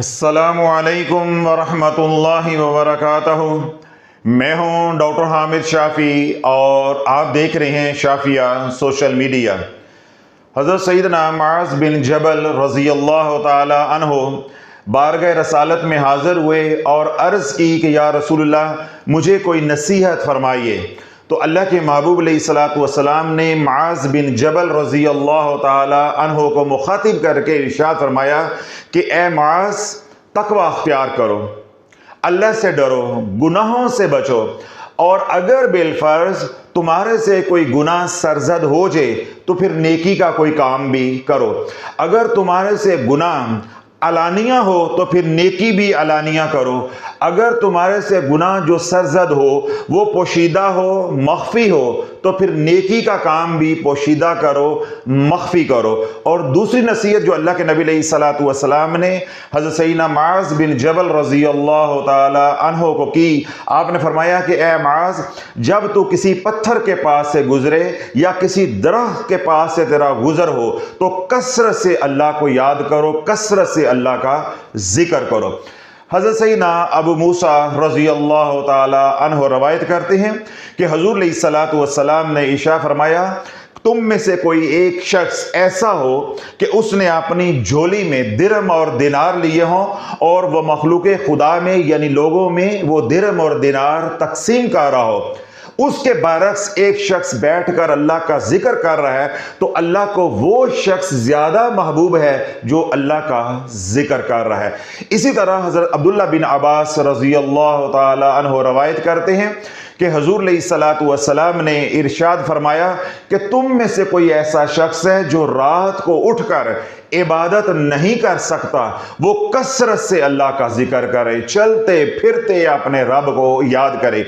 السلام علیکم ورحمۃ اللہ وبرکاتہ۔ میں ہوں ڈاکٹر حامد شافی اور آپ دیکھ رہے ہیں شافیہ سوشل میڈیا۔ حضرت سیدنا معاذ بن جبل رضی اللہ تعالی عنہ بارگاہ رسالت میں حاضر ہوئے اور عرض کی کہ یا رسول اللہ مجھے کوئی نصیحت فرمائیے۔ تو اللہ کے محبوب علیہ الصلوۃ والسلام نے معاذ بن جبل رضی اللہ تعالی عنہ کو مخاطب کر کے ارشاد فرمایا کہ اے معاذ، تقوی اختیار کرو، اللہ سے ڈرو، گناہوں سے بچو، اور اگر بالفرض تمہارے سے کوئی گناہ سرزد ہو جائے تو پھر نیکی کا کوئی کام بھی کرو۔ اگر تمہارے سے گناہ علانیہ ہو تو پھر نیکی بھی علانیہ کرو۔ اگر تمہارے سے گناہ جو سرزد ہو وہ پوشیدہ ہو، مخفی ہو، تو پھر نیکی کا کام بھی پوشیدہ کرو، مخفی کرو۔ اور دوسری نصیحت جو اللہ کے نبی علیہ الصلوۃ والسلام نے حضرت سیدنا معاذ بن جبل رضی اللہ تعالی عنہ کو کی، آپ نے فرمایا کہ اے معاذ، جب تو کسی پتھر کے پاس سے گزرے یا کسی درخت کے پاس سے تیرا گزر ہو تو کثرت سے اللہ کو یاد کرو، کثرت سے اللہ کا ذکر کرو۔ حضرت سیدنا ابو موسیٰ رضی اللہ تعالی عنہ روایت کرتے ہیں کہ حضور علیہ الصلوۃ والسلام نے ارشاد فرمایا، تم میں سے کوئی ایک شخص ایسا ہو کہ اس نے اپنی جھولی میں درہم اور دینار لیے ہوں اور وہ مخلوق خدا میں یعنی لوگوں میں وہ درہم اور دینار تقسیم کر رہا ہو۔ اس کے برعکس ایک شخص بیٹھ کر اللہ کا ذکر کر رہا ہے تو اللہ کو وہ شخص زیادہ محبوب ہے جو اللہ کا ذکر کر رہا ہے۔ اسی طرح حضرت عبداللہ بن عباس رضی اللہ تعالی عنہ روایت کرتے ہیں کہ حضور علیہ الصلوۃ والسلام نے ارشاد فرمایا کہ تم میں سے کوئی ایسا شخص ہے جو رات کو اٹھ کر عبادت نہیں کر سکتا، وہ کثرت سے اللہ کا ذکر کرے، چلتے پھرتے اپنے رب کو یاد کرے۔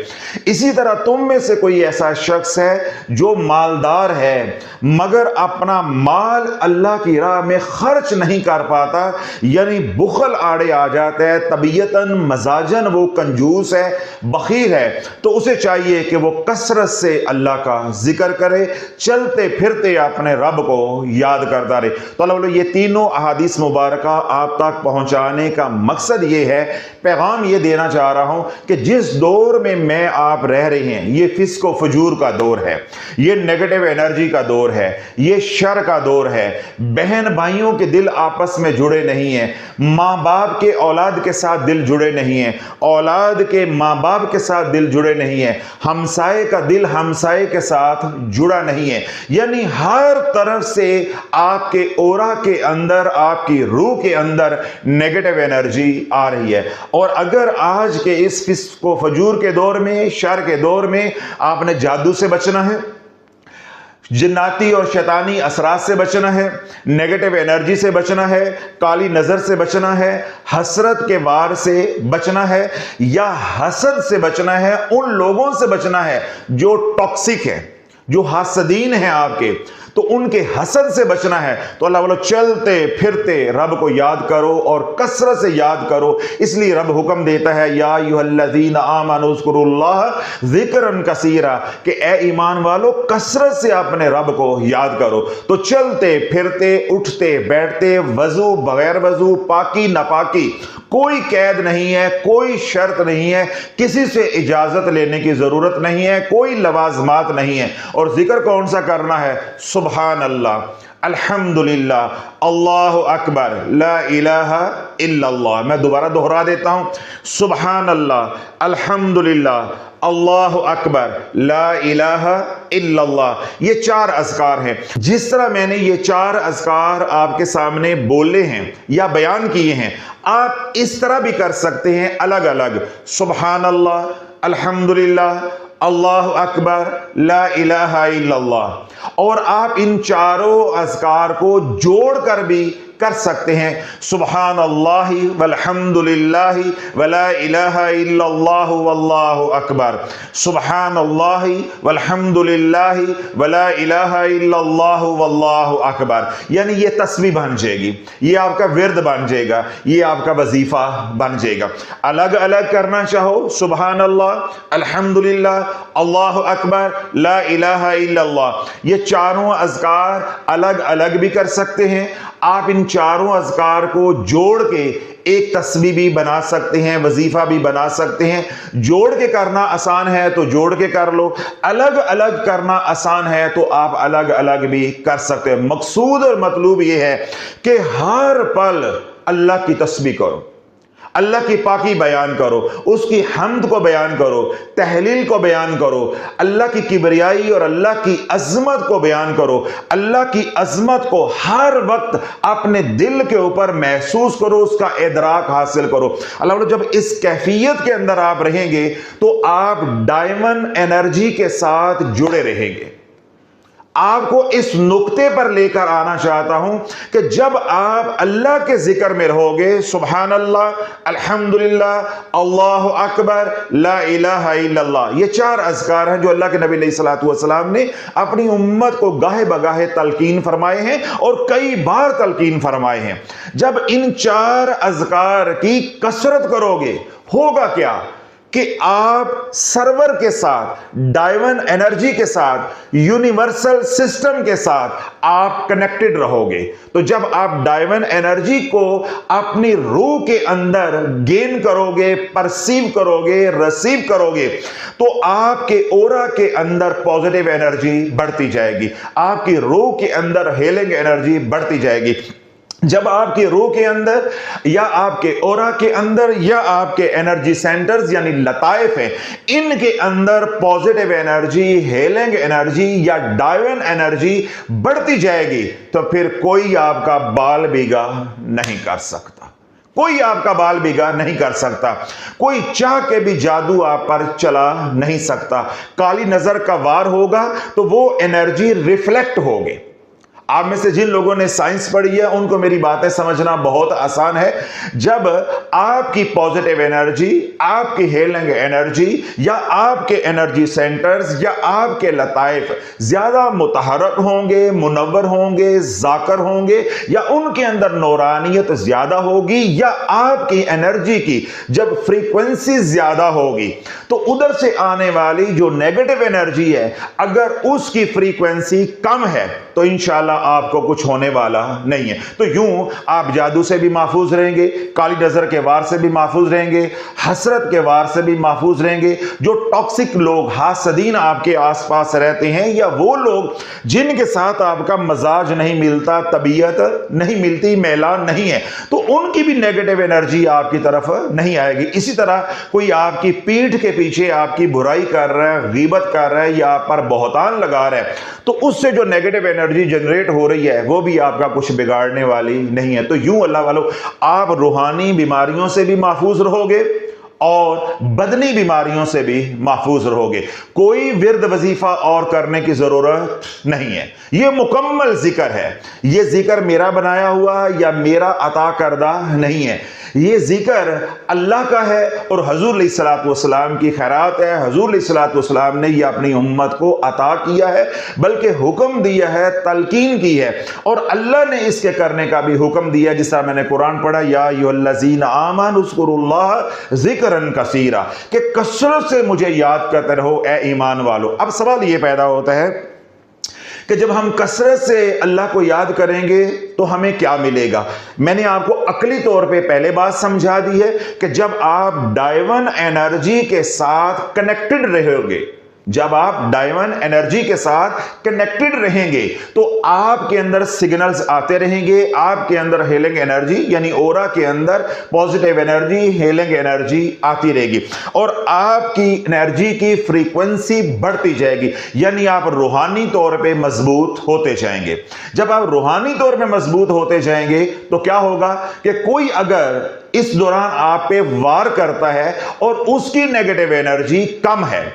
اسی طرح تم میں سے کوئی ایسا شخص ہے جو مالدار ہے مگر اپنا مال اللہ کی راہ میں خرچ نہیں کر پاتا، یعنی بخل آڑے آ جاتا ہے، طبیعتاً مزاجاً وہ کنجوس ہے، بخیل ہے، تو اسے چاہیے کہ وہ کثرت سے اللہ کا ذکر کرے، چلتے پھرتے اپنے رب کو یاد کرتا رہے۔ تو اللہ یہ تینوں احادیث مبارکہ آپ تک پہنچانے کا مقصد یہ ہے، پیغام یہ دینا چاہ رہا ہوں کہ جس دور میں آپ رہ رہے ہیں یہ فسق و فجور کا دور ہے، یہ نیگیٹو انرجی کا دور ہے، یہ شر کا دور ہے، بہن بھائیوں کے دل آپس میں جڑے نہیں ہیں، ماں باپ کے اولاد کے ساتھ دل جڑے نہیں ہیں، اولاد کے ماں باپ کے ساتھ دل جڑے نہیں ہیں، ہمسائے کا دل ہمسائے کے ساتھ جڑا نہیں ہے، یعنی ہر طرف سے آپ کے اورا کے اندر، آپ کی روح کے اندر نیگیٹو انرجی آ رہی ہے۔ اور اگر آج کے اس فسق و فجور کے دور میں، شر کے دور میں آپ نے جادو سے بچنا ہے، جناتی اور شیطانی اثرات سے بچنا ہے، نیگیٹو انرجی سے بچنا ہے، کالی نظر سے بچنا ہے، حسرت کے وار سے بچنا ہے، یا حسد سے بچنا ہے، ان لوگوں سے بچنا ہے جو ٹاکسک ہے، جو حاسدین ہیں آپ کے، تو ان کے حسد سے بچنا ہے، تو اللہ والو چلتے پھرتے رب کو یاد کرو اور کثرت سے یاد کرو۔ اس لیے رب حکم دیتا ہے یا ایھا الذین آمنوا اذکروا اللہ ذکرا کثیرا، کہ اے ایمان والو کثرت سے اپنے رب کو یاد کرو۔ تو چلتے پھرتے، اٹھتے بیٹھتے، وضو بغیر وضو، پاکی ناپاکی، کوئی قید نہیں ہے، کوئی شرط نہیں ہے، کسی سے اجازت لینے کی ضرورت نہیں ہے، کوئی لوازمات نہیں ہے۔ اور ذکر کون سا کرنا ہے؟ سبحان اللہ، الحمدللہ، اللہ اکبر، لا الہ الا اللہ۔ میں دوبارہ دہرا دیتا ہوں، سبحان اللہ، الحمدللہ، اللہ اکبر، لا الہ الا اللہ۔ یہ چار اذکار ہیں۔ جس طرح میں نے یہ چار اذکار آپ کے سامنے بولے ہیں یا بیان کیے ہیں، آپ اس طرح بھی کر سکتے ہیں الگ الگ، سبحان اللہ، الحمدللہ، اللہ اکبر، لا الہ الا اللہ۔ اور آپ ان چاروں اذکار کو جوڑ کر بھی کر سکتے ہیں، سبحان اللہ والحمد للہ ولا الہ الا اللہ واللہ اکبر، سبحان اللہ والحمد للہ ولا الہ الا اللہ واللہ اکبر۔ یعنی یہ تسبیح بن جائے گی، یہ آپ کا ورد بن جائے گا، یہ آپ کا وظیفہ بن جائے گا۔ الگ الگ کرنا چاہو، سبحان اللہ، الحمد للہ، اللہ اکبر، لا الہ الا اللہ، یہ چاروں اذکار الگ الگ بھی کر سکتے ہیں، آپ ان چاروں اذکار کو جوڑ کے ایک تسبیح بھی بنا سکتے ہیں، وظیفہ بھی بنا سکتے ہیں۔ جوڑ کے کرنا آسان ہے تو جوڑ کے کر لو، الگ الگ کرنا آسان ہے تو آپ الگ الگ بھی کر سکتے ہیں۔ مقصود اور مطلوب یہ ہے کہ ہر پل اللہ کی تسبیح کرو، اللہ کی پاکی بیان کرو، اس کی حمد کو بیان کرو، تحلیل کو بیان کرو، اللہ کی کبریائی اور اللہ کی عظمت کو بیان کرو، اللہ کی عظمت کو ہر وقت اپنے دل کے اوپر محسوس کرو، اس کا ادراک حاصل کرو۔ اللہ جب اس کیفیت کے اندر آپ رہیں گے تو آپ ڈائمنڈ انرجی کے ساتھ جڑے رہیں گے۔ آپ کو اس نقطے پر لے کر آنا چاہتا ہوں کہ جب آپ اللہ کے ذکر میں رہو گے، سبحان اللہ، الحمدللہ، اللہ اکبر، لا الہ الا اللہ، یہ چار اذکار ہیں جو اللہ کے نبی علیہ الصلوۃ والسلام نے اپنی امت کو گاہے بگاہے تلقین فرمائے ہیں اور کئی بار تلقین فرمائے ہیں۔ جب ان چار اذکار کی کثرت کرو گے، ہوگا کیا کہ آپ سرور کے ساتھ، ڈائیون انرجی کے ساتھ، یونیورسل سسٹم کے ساتھ آپ کنیکٹڈ رہو گے۔ تو جب آپ ڈائیون انرجی کو اپنی روح کے اندر گین کرو گے، پرسیو کرو گے، ریسیو کرو گے، تو آپ کے اورا کے اندر پازیٹیو انرجی بڑھتی جائے گی، آپ کی روح کے اندر ہیلنگ انرجی بڑھتی جائے گی۔ جب آپ کی روح کے اندر یا آپ کے اورا کے اندر یا آپ کے انرجی سینٹرز یعنی لطائف ہیں، ان کے اندر پازیٹیو انرجی، ہیلنگ انرجی یا ڈائیون انرجی بڑھتی جائے گی، تو پھر کوئی آپ کا بال بیگا نہیں کر سکتا، کوئی آپ کا بال بیگا نہیں کر سکتا، کوئی چاہ کے بھی جادو آپ پر چلا نہیں سکتا۔ کالی نظر کا وار ہوگا تو وہ انرجی ریفلیکٹ ہوگی۔ آپ میں سے جن لوگوں نے سائنس پڑھی ہے ان کو میری باتیں سمجھنا بہت آسان ہے۔ جب آپ کی پازیٹیو انرجی، آپ کی ہیلنگ انرجی یا آپ کے انرجی سینٹرز یا آپ کے لطائف زیادہ متحرک ہوں گے، منور ہوں گے، ذاکر ہوں گے، یا ان کے اندر نورانیت زیادہ ہوگی، یا آپ کی انرجی کی جب فریکوینسی زیادہ ہوگی تو ادھر سے آنے والی جو نیگیٹو انرجی ہے اگر اس کی فریکوینسی کم ہے تو انشاءاللہ آپ کو کچھ ہونے والا نہیں ہے۔ تو یوں آپ جادو سے بھی محفوظ رہیں گے، کالی نظر کے وار سے بھی محفوظ رہیں گے، حسرت کے وار سے بھی محفوظ رہیں گے۔ جو ٹاکسک لوگ، حاسدین آپ کے آس پاس رہتے ہیں، یا وہ لوگ جن کے ساتھ آپ کا مزاج نہیں ملتا، طبیعت نہیں ملتی، میلان نہیں ہے، تو ان کی بھی نیگیٹو انرجی آپ کی طرف نہیں آئے گی۔ اسی طرح کوئی آپ کی پیٹھ کے پیچھے آپ کی برائی کر رہا ہے، غیبت کر رہا ہے، یا آپ پر بہتان لگا رہا ہے، تو اس سے جو نیگیٹو انرجی جنریٹ ہو رہی ہے وہ بھی آپ کا کچھ بگاڑنے والی نہیں ہے۔ تو یوں اللہ والو آپ روحانی بیماریوں سے بھی محفوظ رہو گے اور بدنی بیماریوں سے بھی محفوظ رہو گے۔ کوئی ورد وظیفہ اور کرنے کی ضرورت نہیں ہے، یہ مکمل ذکر ہے۔ یہ ذکر میرا بنایا ہوا یا میرا عطا کردہ نہیں ہے، یہ ذکر اللہ کا ہے اور حضور علیہ الصلوۃ والسلام کی خیرات ہے۔ حضور علیہ الصلوۃ والسلام نے یہ اپنی امت کو عطا کیا ہے، بلکہ حکم دیا ہے، تلقین کی ہے، اور اللہ نے اس کے کرنے کا بھی حکم دیا، جس طرح میں نے قرآن پڑھا، یا ایھا الذین آمنوا اذکروا اللہ ذکرا کثیرا، کہ کثرت سے مجھے یاد کرتے رہو اے ایمان والو۔ اب سوال یہ پیدا ہوتا ہے کہ جب ہم کثرت سے اللہ کو یاد کریں گے تو ہمیں کیا ملے گا؟ میں نے آپ کو عقلی طور پہ پہلے بات سمجھا دی ہے کہ جب آپ ڈائیون انرجی کے ساتھ کنیکٹڈ رہو گے، جب آپ ڈائیون انرجی کے ساتھ کنیکٹڈ رہیں گے تو آپ کے اندر سگنلز آتے رہیں گے، آپ کے اندر ہیلنگ انرجی یعنی اورا کے اندر پازیٹیو انرجی، ہیلنگ انرجی آتی رہے گی، اور آپ کی انرجی کی فریکوینسی بڑھتی جائے گی، یعنی آپ روحانی طور پہ مضبوط ہوتے جائیں گے۔ جب آپ روحانی طور پہ مضبوط ہوتے جائیں گے تو کیا ہوگا کہ کوئی اگر اس دوران آپ پہ وار کرتا ہے اور اس کی نیگیٹو انرجی کم ہے،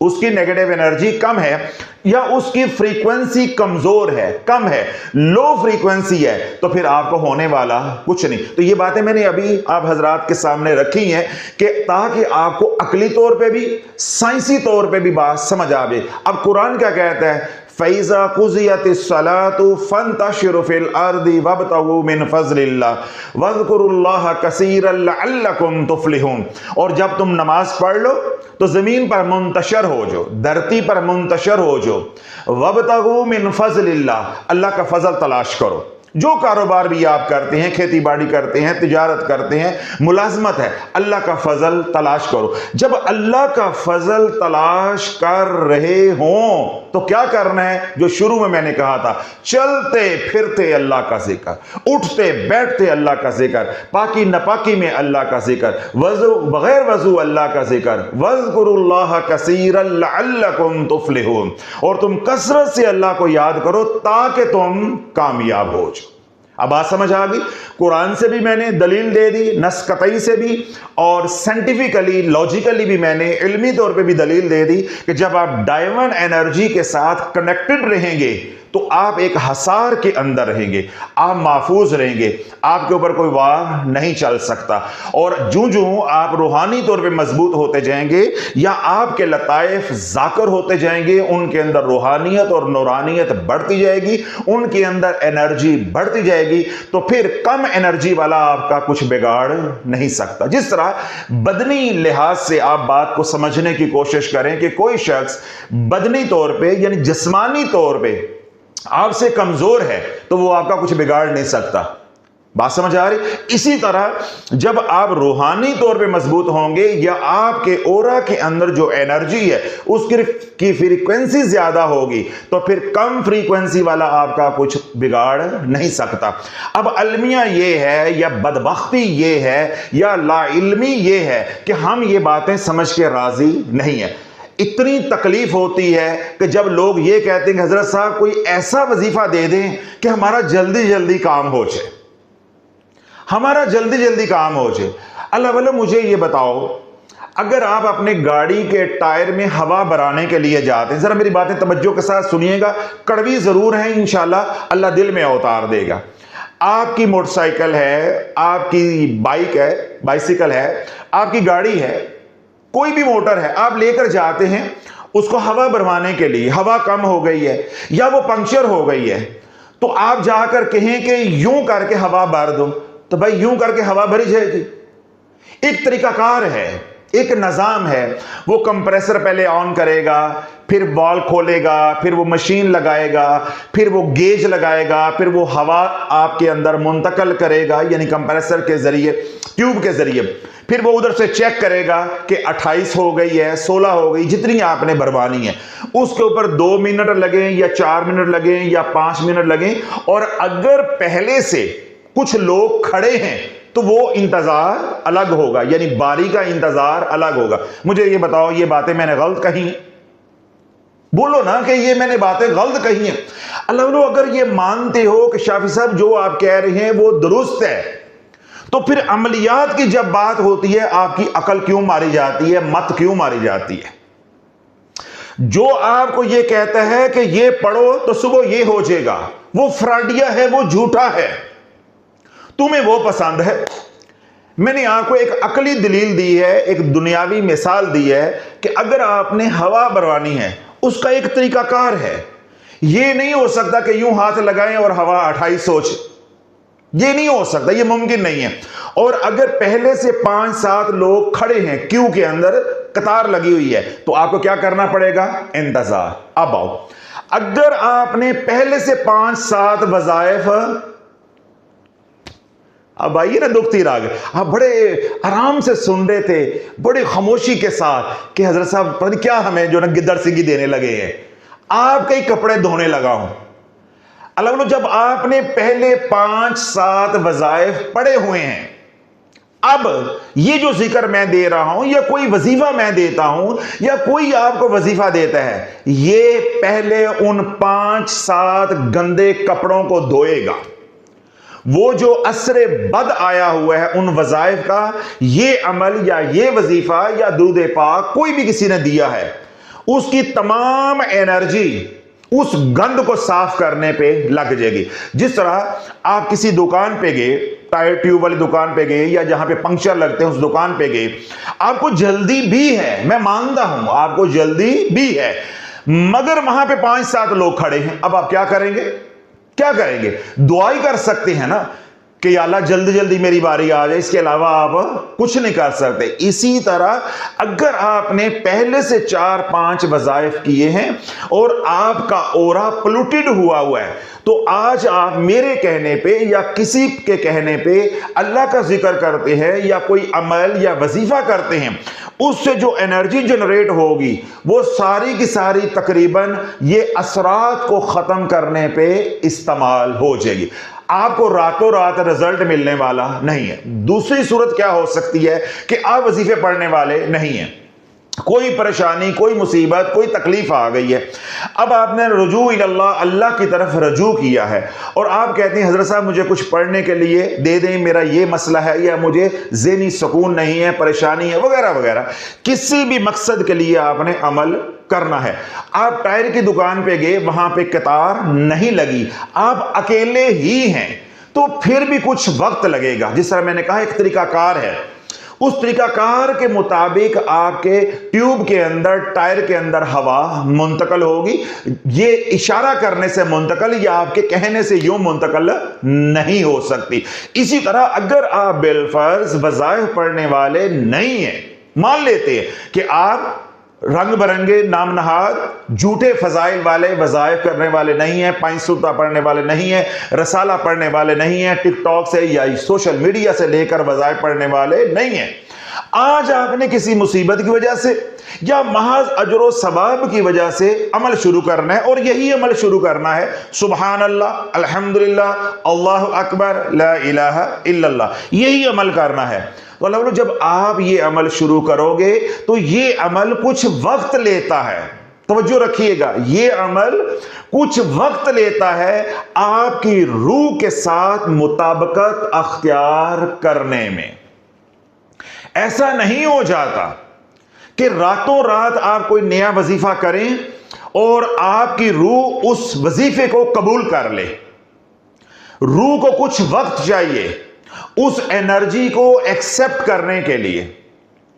اس کی نیگیٹو انرجی کم ہے، یا اس کی فریکوینسی کمزور ہے، کم ہے، لو فریکوینسی ہے، تو پھر آپ کو ہونے والا کچھ نہیں۔ تو یہ باتیں میں نے ابھی آپ حضرات کے سامنے رکھی ہیں کہ تاکہ آپ کو عقلی طور پہ بھی، سائنسی طور پہ بھی بات سمجھ آوے۔ اب قرآن کیا کہتا ہے؟ فَإِذَا قُضِيَتِ الصَّلَاةُ فَانْتَشِرُوا فِي الْأَرْضِ وَابْتَغُوا مِنْ فَضْلِ اللَّهِ وَاذْكُرُوا اللَّهَ كَثِيرًا لَعَلَّكُمْ تُفْلِحُونَ۔ اور جب تم نماز پڑھ لو تو زمین پر منتشر ہو جو، دھرتی پر منتشر ہو جو، وَابْتَغُوا مِنْ فَضْلِ اللَّهِ، اللہ کا فضل تلاش کرو۔ جو کاروبار بھی آپ کرتے ہیں، کھیتی باڑی کرتے ہیں، تجارت کرتے ہیں، ملازمت ہے، اللہ کا فضل تلاش کرو۔ جب اللہ کا فضل تلاش کر رہے ہوں تو کیا کرنا ہے؟ جو شروع میں نے کہا تھا، چلتے پھرتے اللہ کا ذکر، اٹھتے بیٹھتے اللہ کا ذکر، پاکی نپاکی میں اللہ کا ذکر، وضو بغیر وضو اللہ کا ذکر، وَاذْكُرُوا اللَّهَ كَثِيرًا لَعَلَّكُمْ تُفْلِحُونَ، اور تم کثرت سے اللہ کو یاد کرو تاکہ تم کامیاب ہو جاؤ۔ اب بات سمجھ آ گئی؟ قرآن سے بھی میں نے دلیل دے دی، نص قطعی سے بھی، اور سائنٹیفکلی لاجیکلی بھی میں نے علمی طور پہ بھی دلیل دے دی کہ جب آپ ڈائیون انرجی کے ساتھ کنیکٹڈ رہیں گے تو آپ ایک حصار کے اندر رہیں گے، آپ محفوظ رہیں گے، آپ کے اوپر کوئی وار نہیں چل سکتا۔ اور جوں آپ روحانی طور پہ مضبوط ہوتے جائیں گے یا آپ کے لطائف ذاکر ہوتے جائیں گے، ان کے اندر روحانیت اور نورانیت بڑھتی جائے گی، ان کے اندر انرجی بڑھتی جائے گی، تو پھر کم انرجی والا آپ کا کچھ بگاڑ نہیں سکتا۔ جس طرح بدنی لحاظ سے آپ بات کو سمجھنے کی کوشش کریں کہ کوئی شخص بدنی طور پہ یعنی جسمانی طور پہ آپ سے کمزور ہے تو وہ آپ کا کچھ بگاڑ نہیں سکتا۔ بات سمجھ آ رہی؟ اسی طرح جب آپ روحانی طور پہ مضبوط ہوں گے یا آپ کے اورا کے اندر جو انرجی ہے اس کی فریکوینسی زیادہ ہوگی تو پھر کم فریکوینسی والا آپ کا کچھ بگاڑ نہیں سکتا۔ اب المیہ یہ ہے یا بدبختی یہ ہے یا لا علمی یہ ہے کہ ہم یہ باتیں سمجھ کے راضی نہیں ہیں۔ اتنی تکلیف ہوتی ہے کہ جب لوگ یہ کہتے ہیں کہ حضرت صاحب کوئی ایسا وظیفہ دے دیں کہ ہمارا جلدی جلدی کام ہو جائے، ہمارا جلدی جلدی کام ہو جائے۔ اللہ واللہ مجھے یہ بتاؤ، اگر آپ اپنے گاڑی کے ٹائر میں ہوا بھرانے کے لیے جاتے ہیں، ذرا میری باتیں توجہ کے ساتھ سنیے گا، کڑوی ضرور ہیں، انشاءاللہ اللہ دل میں اتار دے گا۔ آپ کی موٹر سائیکل ہے، آپ کی بائک ہے، بائسیکل ہے، آپ کی گاڑی ہے، کوئی بھی موٹر ہے، آپ لے کر جاتے ہیں اس کو ہوا بھروانے کے لیے، ہوا کم ہو گئی ہے یا وہ پنکچر ہو گئی ہے، تو آپ جا کر کہیں کہ یوں کر کے ہوا بھر دو، تو بھائی یوں کر کے ہوا بھری جائے گی؟ ایک طریقہ کار ہے، ایک نظام ہے۔ وہ کمپریسر پہلے آن کرے گا، پھر وال کھولے گا، پھر وہ مشین لگائے گا، پھر وہ گیج لگائے گا، پھر وہ ہوا آپ کے اندر منتقل کرے گا، یعنی کمپریسر کے ذریعے، ٹیوب کے ذریعے، پھر وہ ادھر سے چیک کرے گا کہ 28 ہو گئی ہے، 16 ہو گئی، جتنی آپ نے بھروانی ہے۔ اس کے اوپر 2 منٹ لگیں یا 4 منٹ لگیں یا 5 منٹ لگیں، اور اگر پہلے سے کچھ لوگ کھڑے ہیں تو وہ انتظار الگ ہوگا، یعنی باری کا انتظار الگ ہوگا۔ مجھے یہ بتاؤ، یہ باتیں میں نے غلط کہی ہیں؟ بولو نا کہ یہ میں نے باتیں غلط کہی ہیں۔ اللہ اگر یہ مانتے ہو کہ شافی صاحب جو آپ کہہ رہے ہیں وہ درست ہے، تو پھر عملیات کی جب بات ہوتی ہے آپ کی عقل کیوں ماری جاتی ہے، مت کیوں ماری جاتی ہے؟ جو آپ کو یہ کہتا ہے کہ یہ پڑھو تو صبح یہ ہو جائے گا، وہ فراڈیا ہے، وہ جھوٹا ہے، تمہیں وہ پسند ہے۔ میں نے آپ کو ایک عقلی دلیل دی ہے، ایک دنیاوی مثال دی ہے کہ اگر آپ نے ہوا بھروانی ہے اس کا ایک طریقہ کار ہے۔ یہ نہیں ہو سکتا کہ یوں ہاتھ لگائیں اور ہوا 28 ہو جائے، یہ نہیں ہو سکتا، یہ ممکن نہیں ہے۔ اور اگر پہلے سے 5-7 لوگ کھڑے ہیں، کیو کے اندر قطار لگی ہوئی ہے، تو آپ کو کیا کرنا پڑے گا؟ انتظار۔ اب آؤ، اگر آپ نے پہلے سے 5-7 وظائف، اب آئیے نا دکھتی راگ، آپ بڑے آرام سے سن رہے تھے، بڑی خاموشی کے ساتھ کہ حضرت صاحب پتہ نہیں کیا ہمیں جو نا گدڑ سنگی دینے لگے ہیں، آپ کئی کپڑے دھونے لگا ہوں۔ اللہ جب آپ نے پہلے 5-7 وظائف پڑھے ہوئے ہیں، اب یہ جو ذکر میں دے رہا ہوں یا کوئی وظیفہ میں دیتا ہوں یا کوئی آپ کو وظیفہ دیتا ہے، یہ پہلے ان 5-7 گندے کپڑوں کو دھوئے گا۔ وہ جو اثر بد آیا ہوا ہے ان وظائف کا، یہ عمل یا یہ وظیفہ یا درود پاک کوئی بھی کسی نے دیا ہے، اس کی تمام انرجی اس گند کو صاف کرنے پہ لگ جائے گی۔ جس طرح آپ کسی دکان پہ گئے، ٹائر ٹیوب والی دکان پہ گئے یا جہاں پہ پنکچر لگتے ہیں اس دکان پہ گئے، آپ کو جلدی بھی ہے، میں مانتا ہوں آپ کو جلدی بھی ہے، مگر وہاں پہ 5-7 لوگ کھڑے ہیں. اب آپ کیا کریں گے؟ کیا کریں گے؟ دعا ہی کر سکتے ہیں نا کہ یا اللہ جلدی جلدی میری باری آ جائے. اس کے علاوہ آپ کچھ نہیں کر سکتے. اسی طرح اگر آپ نے پہلے سے 4-5 وظائف کیے ہیں اور آپ کا اورا پلوٹڈ ہوا ہے تو آج آپ میرے کہنے پہ یا کسی کے کہنے پہ اللہ کا ذکر کرتے ہیں یا کوئی عمل یا وظیفہ کرتے ہیں, اس سے جو انرجی جنریٹ ہوگی وہ ساری کی ساری تقریباً یہ اثرات کو ختم کرنے پہ استعمال ہو جائے گی. آپ کو راتوں رات رزلٹ ملنے والا نہیں ہے. دوسری صورت کیا ہو سکتی ہے کہ آپ وظیفے پڑھنے والے نہیں ہیں, کوئی پریشانی, کوئی مصیبت, کوئی تکلیف آ گئی ہے. اب آپ نے رجوع اللہ, اللہ کی طرف رجوع کیا ہے اور آپ کہتے ہیں حضرت صاحب مجھے کچھ پڑھنے کے لیے دے دیں, میرا یہ مسئلہ ہے یا مجھے ذہنی سکون نہیں ہے, پریشانی ہے وغیرہ وغیرہ. کسی بھی مقصد کے لیے آپ نے عمل کرنا ہے. آپ ٹائر کی دکان پہ گئے, وہاں پہ قطار نہیں لگی, آپ اکیلے ہی ہیں, تو پھر بھی کچھ وقت لگے گا. جس طرح میں نے کہا ایک طریقہ کار ہے, اس طریقہ کار کے مطابق آپ کے ٹیوب کے اندر, ٹائر کے اندر ہوا منتقل ہوگی. یہ اشارہ کرنے سے منتقل یا آپ کے کہنے سے یوں منتقل نہیں ہو سکتی. اسی طرح اگر آپ بالفرض وظائف پڑھنے والے نہیں ہیں, مان لیتے ہیں کہ آپ رنگ برنگے نام نہاد جھوٹے فضائل والے وظائف کرنے والے نہیں ہیں, 5 سورتیں پڑھنے والے نہیں ہیں, رسالہ پڑھنے والے نہیں ہیں, ٹک ٹاک سے یا سوشل میڈیا سے لے کر وظائف پڑھنے والے نہیں ہیں. آج آپ نے کسی مصیبت کی وجہ سے یا محض اجر و ثواب کی وجہ سے عمل شروع کرنا ہے, اور یہی عمل شروع کرنا ہے سبحان اللہ, الحمدللہ, اللہ اکبر, لا الہ الا اللہ, یہی عمل کرنا ہے. تو اللہ بولو جب آپ یہ عمل شروع کرو گے تو یہ عمل کچھ وقت لیتا ہے. توجہ رکھیے گا, یہ عمل کچھ وقت لیتا ہے آپ کی روح کے ساتھ مطابقت اختیار کرنے میں. ایسا نہیں ہو جاتا کہ راتوں رات آپ کوئی نیا وظیفہ کریں اور آپ کی روح اس وظیفے کو قبول کر لے. روح کو کچھ وقت چاہیے اس انرجی کو ایکسپٹ کرنے کے لیے.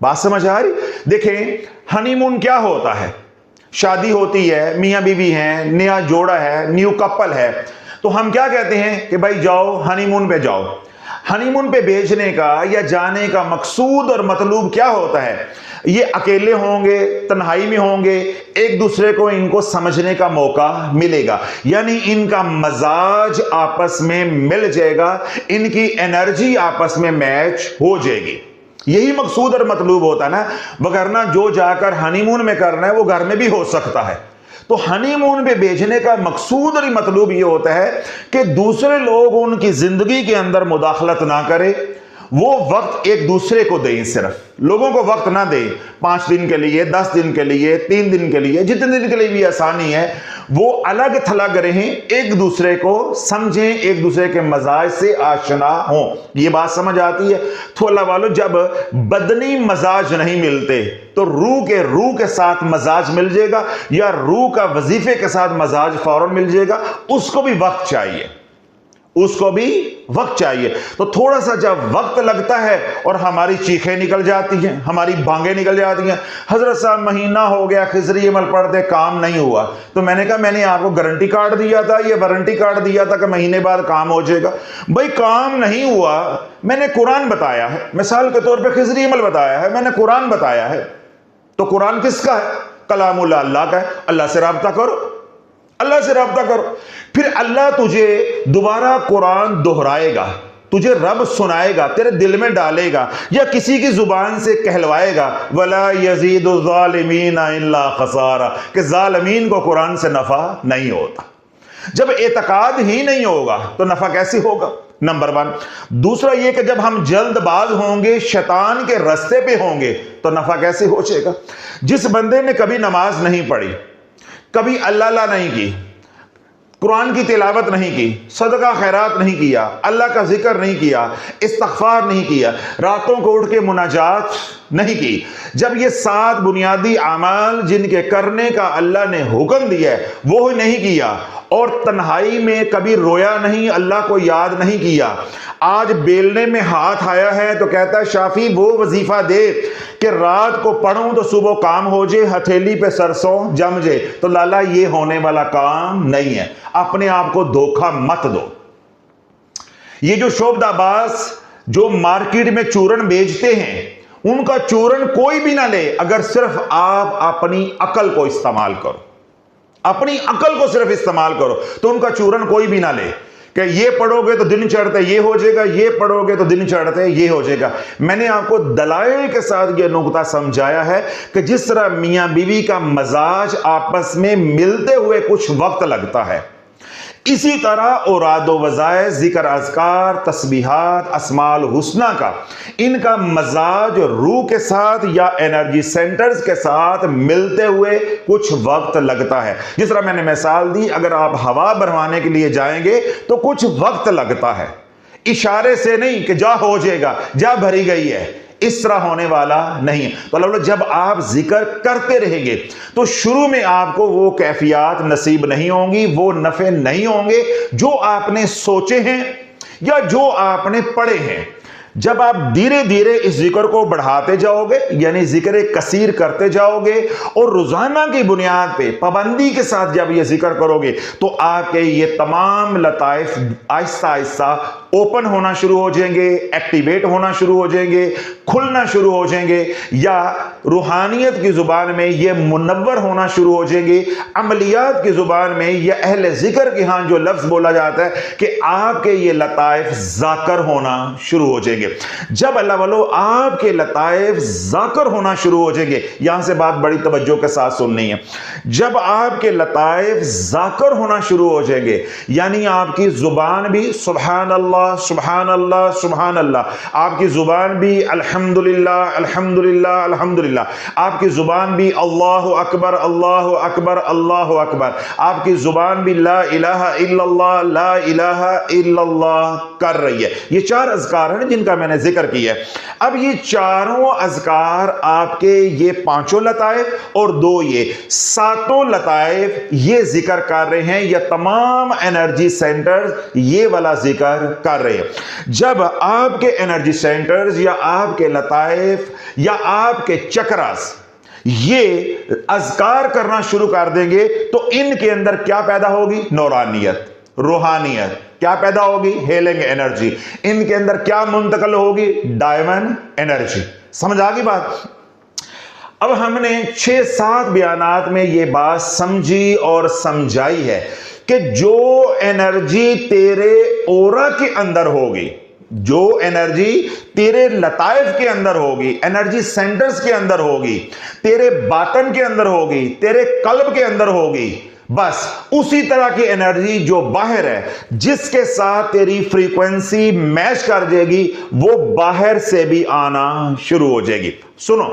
بات سمجھ آ رہی؟ دیکھیں ہنی مون کیا ہوتا ہے, شادی ہوتی ہے, میاں بیوی ہیں, نیا جوڑا ہے, نیو کپل ہے, تو ہم کیا کہتے ہیں کہ بھائی جاؤ ہنی مون پہ جاؤ. ہنی مون پہ بھیجنے کا یا جانے کا مقصود اور مطلوب کیا ہوتا ہے؟ یہ اکیلے ہوں گے, تنہائی میں ہوں گے, ایک دوسرے کو ان کو سمجھنے کا موقع ملے گا, یعنی ان کا مزاج آپس میں مل جائے گا, ان کی انرجی آپس میں میچ ہو جائے گی. یہی مقصود اور مطلوب ہوتا ہے نا, وگرنہ جو جا کر ہنی مون میں کرنا ہے وہ گھر میں بھی ہو سکتا ہے. تو ہنی مون پہ بھیجنے کا مقصود اور مطلوب یہ ہوتا ہے کہ دوسرے لوگ ان کی زندگی کے اندر مداخلت نہ کرے, وہ وقت ایک دوسرے کو دیں. صرف لوگوں کو وقت نہ دیں 5 دن کے لیے, 10 دن کے لیے, 3 دن کے لیے, جتنے دن کے لیے بھی آسانی ہے, وہ الگ تھلگ رہیں, ایک دوسرے کو سمجھیں, ایک دوسرے کے مزاج سے آشنا ہوں. یہ بات سمجھ آتی ہے؟ تو اللہ والو جب بدنی مزاج نہیں ملتے تو روح کے ساتھ مزاج مل جائے گا, یا روح کا وظیفے کے ساتھ مزاج فوراً مل جائے گا. اس کو بھی وقت چاہیے, اس کو بھی وقت چاہیے. تو تھوڑا سا جب وقت لگتا ہے اور ہماری چیخیں نکل جاتی ہیں, ہماری بانگیں نکل جاتی ہیں, حضرت صاحب مہینہ ہو گیا خضری عمل پڑھتے کام نہیں ہوا. تو میں نے کہا میں نے آپ کو گارنٹی کارڈ دیا تھا, یہ وارنٹی کارڈ دیا تھا کہ مہینے بعد کام ہو جائے گا. بھائی کام نہیں ہوا, میں نے قرآن بتایا ہے, مثال کے طور پہ خضری عمل بتایا ہے, میں نے قرآن بتایا ہے. تو قرآن کس کا ہے؟ کلام اللہ کا ہے. اللہ سے رابطہ کرو, اللہ سے رابطہ کرو. پھر اللہ تجھے دوبارہ قرآن دہرائے گا, تجھے رب سنائے گا, تیرے دل میں ڈالے گا, یا کسی کی زبان سے کہلوائے گا وَلَا يَزِيدُ الظَّالِمِينَ إِلَّا خَسَارًا, کہ ظالمین کو قرآن سے نفع نہیں ہوتا. جب اعتقاد ہی نہیں ہوگا تو نفع کیسے ہوگا؟ نمبر 1. دوسرا یہ کہ جب ہم جلد باز ہوں گے, شیطان کے رستے پہ ہوں گے, تو نفع کیسے ہو جائے گا؟ جس بندے نے کبھی نماز نہیں پڑھی, کبھی اللہ نہیں کی, قرآن کی تلاوت نہیں کی, صدقہ خیرات نہیں کیا, اللہ کا ذکر نہیں کیا, استغفار نہیں کیا, راتوں کو اٹھ کے مناجات نہیں کی, جب یہ 7 بنیادی اعمال جن کے کرنے کا اللہ نے حکم دیا ہے وہ نہیں کیا, اور تنہائی میں کبھی رویا نہیں, اللہ کو یاد نہیں کیا, آج بیلنے میں ہاتھ آیا ہے تو کہتا ہے شافی وہ وظیفہ دے کہ رات کو پڑھوں تو صبح کام ہو جائے، ہتھیلی پہ سرسوں جم جائے، تو لالا یہ ہونے والا کام نہیں ہے۔ اپنے آپ کو دھوکہ مت دو۔ یہ جو شعبدہ باز جو مارکیٹ میں چورن بیچتے ہیں، ان کا چورن کوئی بھی نہ لے اگر صرف آپ اپنی عقل کو استعمال کرو، اپنی عقل کو صرف استعمال کرو، تو ان کا چورن کوئی بھی نہ لے کہ یہ پڑھو گے تو دن چڑھتے یہ ہو جائے گا، یہ پڑھو گے تو دن چڑھتے یہ ہو جائے گا۔ میں نے آپ کو دلائل کے ساتھ یہ نقطہ سمجھایا ہے کہ جس طرح میاں بیوی کا مزاج آپس میں ملتے ہوئے کچھ وقت لگتا ہے، اسی طرح اوراد و وظائف، ذکر، اذکار، تسبیحات، اسماء الحسنہ کا، ان کا مزاج روح کے ساتھ یا انرجی سینٹرز کے ساتھ ملتے ہوئے کچھ وقت لگتا ہے۔ جس طرح میں نے مثال دی، اگر آپ ہوا بھروانے کے لیے جائیں گے تو کچھ وقت لگتا ہے، اشارے سے نہیں کہ جا ہو جائے گا، جا بھری گئی ہے، اس طرح ہونے والا نہیں ہے۔ تو اللہ جب آپ ذکر کرتے رہیں گے تو شروع میں آپ کو وہ کیفیات نصیب نہیں ہوں گی، وہ نفع نہیں ہوں گے جو آپ نے سوچے ہیں یا جو آپ نے پڑھے ہیں۔ جب آپ دھیرے دھیرے اس ذکر کو بڑھاتے جاؤ گے، یعنی ذکر کثیر کرتے جاؤ گے، اور روزانہ کی بنیاد پہ پابندی کے ساتھ جب یہ ذکر کرو گے تو آپ کے یہ تمام لطائف آہستہ آہستہ اوپن ہونا شروع ہو جائیں گے، ایکٹیویٹ ہونا شروع ہو جائیں گے، کھلنا شروع ہو جائیں گے، یا روحانیت کی زبان میں یہ منور ہونا شروع ہو جائیں گے۔ عملیات کی زبان میں یا اہل ذکر کے ہاں جو لفظ بولا جاتا ہے کہ آپ کے یہ لطائف ذاکر ہونا شروع ہو جائیں گے۔ جب اللہ والو آپ کے لطائف ذاکر ہونا شروع ہو جائیں گے، یہاں سے بات بڑی توجہ کے ساتھ سننی ہے، جب آپ کے لطائف ذاکر ہونا شروع ہو جائیں گے، یعنی آپ کی زبان بھی سبحان اللہ سبحان اللہ سبحان اللہ، آپ کی زبان بھی الحمدللہ الحمدللہ الحمدللہ، آپ کی زبان بھی اللہ اکبر اللہ اکبر اللہ اکبر، آپ کی زبان بھی لا الہ الا اللہ لا الہ الا اللہ کر رہی ہے۔ یہ 4 اذکار ہیں جن کا میں نے ذکر کیا ہے۔ اب یہ چاروں اذکار آپ کے یہ 5 لطائف اور 2 یہ 7 لطائف یہ ذکر کر رہے ہیں، یا تمام انرجی سینٹرز یہ والا ذکر کر رہے ہیں۔ جب آپ کے انرجی سینٹرز یا آپ کے لطائف یا آپ کے چکراس یہ اذکار کرنا شروع کر دیں گے تو ان کے اندر کیا پیدا ہوگی؟ نورانیت، روحانیت کیا پیدا ہوگی؟ Healing energy. ان کے اندر کیا منتقل ہوگی؟ Diamond energy. سمجھ آگی بات؟ اب ہم نے 6-7 بیانات میں یہ بات سمجھی اور سمجھائی ہے کہ جو انرجی تیرے اورا کے اندر ہوگی، جو انرجی تیرے لطائف کے اندر ہوگی، انرجی سینٹرز کے اندر ہوگی، تیرے باطن کے اندر ہوگی، تیرے قلب کے اندر ہوگی، بس اسی طرح کی انرجی جو باہر ہے، جس کے ساتھ تیری فریکوینسی میچ کر جائے گی، وہ باہر سے بھی آنا شروع ہو جائے گی۔ سنو،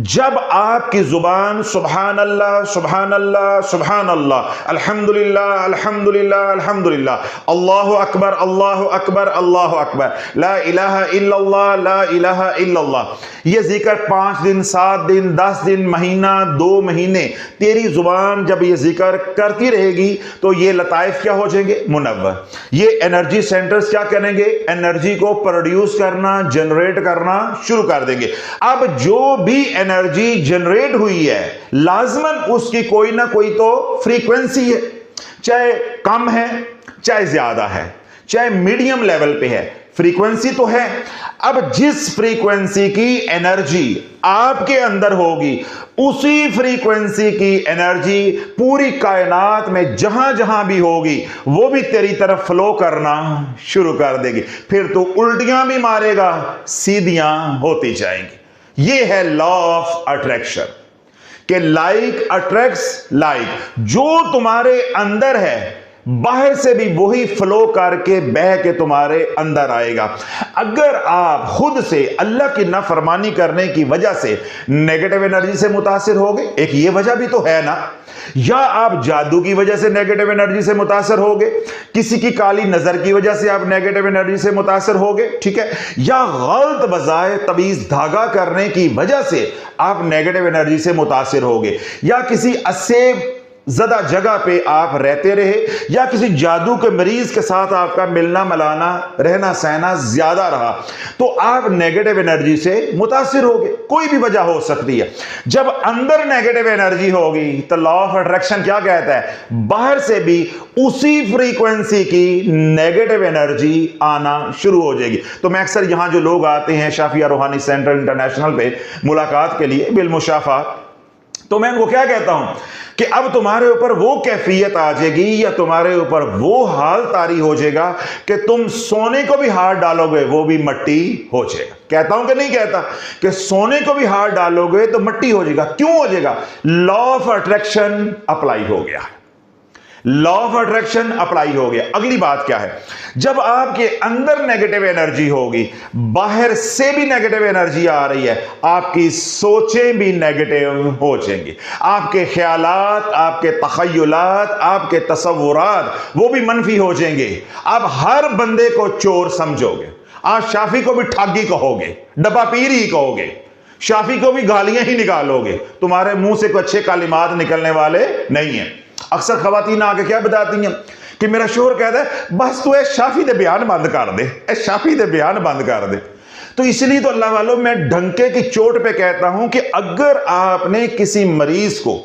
جب آپ کی زبان سبحان اللہ سبحان اللہ سبحان اللہ الحمدللہ الحمدللہ الحمدللہ اللہ اکبر اللہ اکبر اللہ اکبر لا الہ الا اللہ لا الہ الا اللہ، یہ ذکر 5 دن 7 دن 10 دن مہینہ 2 مہینے تیری زبان جب یہ ذکر کرتی رہے گی تو یہ لطائف کیا ہو جائیں گے؟ منور۔ یہ انرجی سینٹرز کیا کریں گے؟ انرجی کو پروڈیوس کرنا، جنریٹ کرنا شروع کر دیں گے۔ اب جو بھی انرجی جنریٹ ہوئی ہے لازماً اس کی کوئی نہ کوئی تو فریکوینسی ہے، چاہے کم ہے چاہے زیادہ ہے، چاہے میڈیم لیول پہ ہے، فریکوینسی تو ہے۔ اب جس فریکوینسی کی انرجی آپ کے اندر ہوگی، اسی فریکوینسی کی انرجی پوری کائنات میں جہاں جہاں بھی ہوگی وہ بھی تیری طرف فلو کرنا شروع کر دے گی، پھر تو الٹیاں بھی مارے گا، سیدھیاں ہوتی جائیں گی۔ یہ ہے لا آف اٹریکشن کہ لائک اٹریکٹس لائک، جو تمہارے اندر ہے باہر سے بھی وہی فلو کر کے بہ کے تمہارے اندر آئے گا۔ اگر آپ خود سے اللہ کی نافرمانی کرنے کی وجہ سے نیگیٹو انرجی سے متاثر ہوگے، ایک یہ وجہ بھی تو ہے نا، یا آپ جادو کی وجہ سے نیگیٹو انرجی سے متاثر ہوگے، کسی کی کالی نظر کی وجہ سے آپ نیگیٹو انرجی سے متاثر ہوگے، ٹھیک ہے، یا غلط بظاہر تبیز دھاگا کرنے کی وجہ سے آپ نیگیٹو انرجی سے متاثر ہوگے، یا کسی اسے زدہ جگہ پہ آپ رہتے رہے یا کسی جادو کے مریض کے ساتھ آپ کا ملنا ملانا رہنا سہنا زیادہ رہا تو آپ نیگیٹو انرجی سے متاثر ہوگے. کوئی بھی وجہ ہو سکتی ہے. جب اندر نیگیٹو انرجی ہوگی تو لا آف اٹریکشن کیا کہتا ہے؟ باہر سے بھی اسی فریکوینسی کی نیگیٹو انرجی آنا شروع ہو جائے گی. تو میں اکثر یہاں جو لوگ آتے ہیں شافیہ روحانی سینٹر انٹرنیشنل پہ ملاقات کے لیے بالمشافہ، تو میں ان کو کیا کہتا ہوں کہ اب تمہارے اوپر وہ کیفیت آ جائے گی یا تمہارے اوپر وہ حال طاری ہو جائے گا کہ تم سونے کو بھی ہاتھ ڈالو گے وہ بھی مٹی ہو جائے گا. کہتا ہوں کہ نہیں کہتا کہ سونے کو بھی ہاتھ ڈالو گے تو مٹی ہو جائے گا. کیوں ہو جائے گا؟ لا آف اٹریکشن اپلائی ہو گیا. لا آف اٹریکشن اپلائی ہو گیا. اگلی بات کیا ہے؟ جب آپ کے اندر نیگیٹو انرجی ہوگی، باہر سے بھی نیگیٹو انرجی آ رہی ہے، آپ کی سوچیں بھی نیگیٹو ہو جائیں گی. آپ کے خیالات، آپ کے تخیلات، آپ کے تصورات وہ بھی منفی ہو جائیں گے. آپ ہر بندے کو چور سمجھو گے. آپ شافی کو بھی ٹھاگی کہو گے، ڈبا پیر ہی کہو گے، شافی کو بھی گالیاں ہی نکالو گے. تمہارے منہ سے کوئی اچھے کلمات نکلنے والے نہیں ہیں. اکثر خواتین آ کے کیا بتاتی ہیں کہ میرا شوہر کہتا ہے بس تو اے شافی دے بیان بند کر دے، اے شافی دے بیان بند کر دے. تو اس لیے تو اللہ والوں میں ڈھنکے کی چوٹ پہ کہتا ہوں کہ اگر آپ نے کسی مریض کو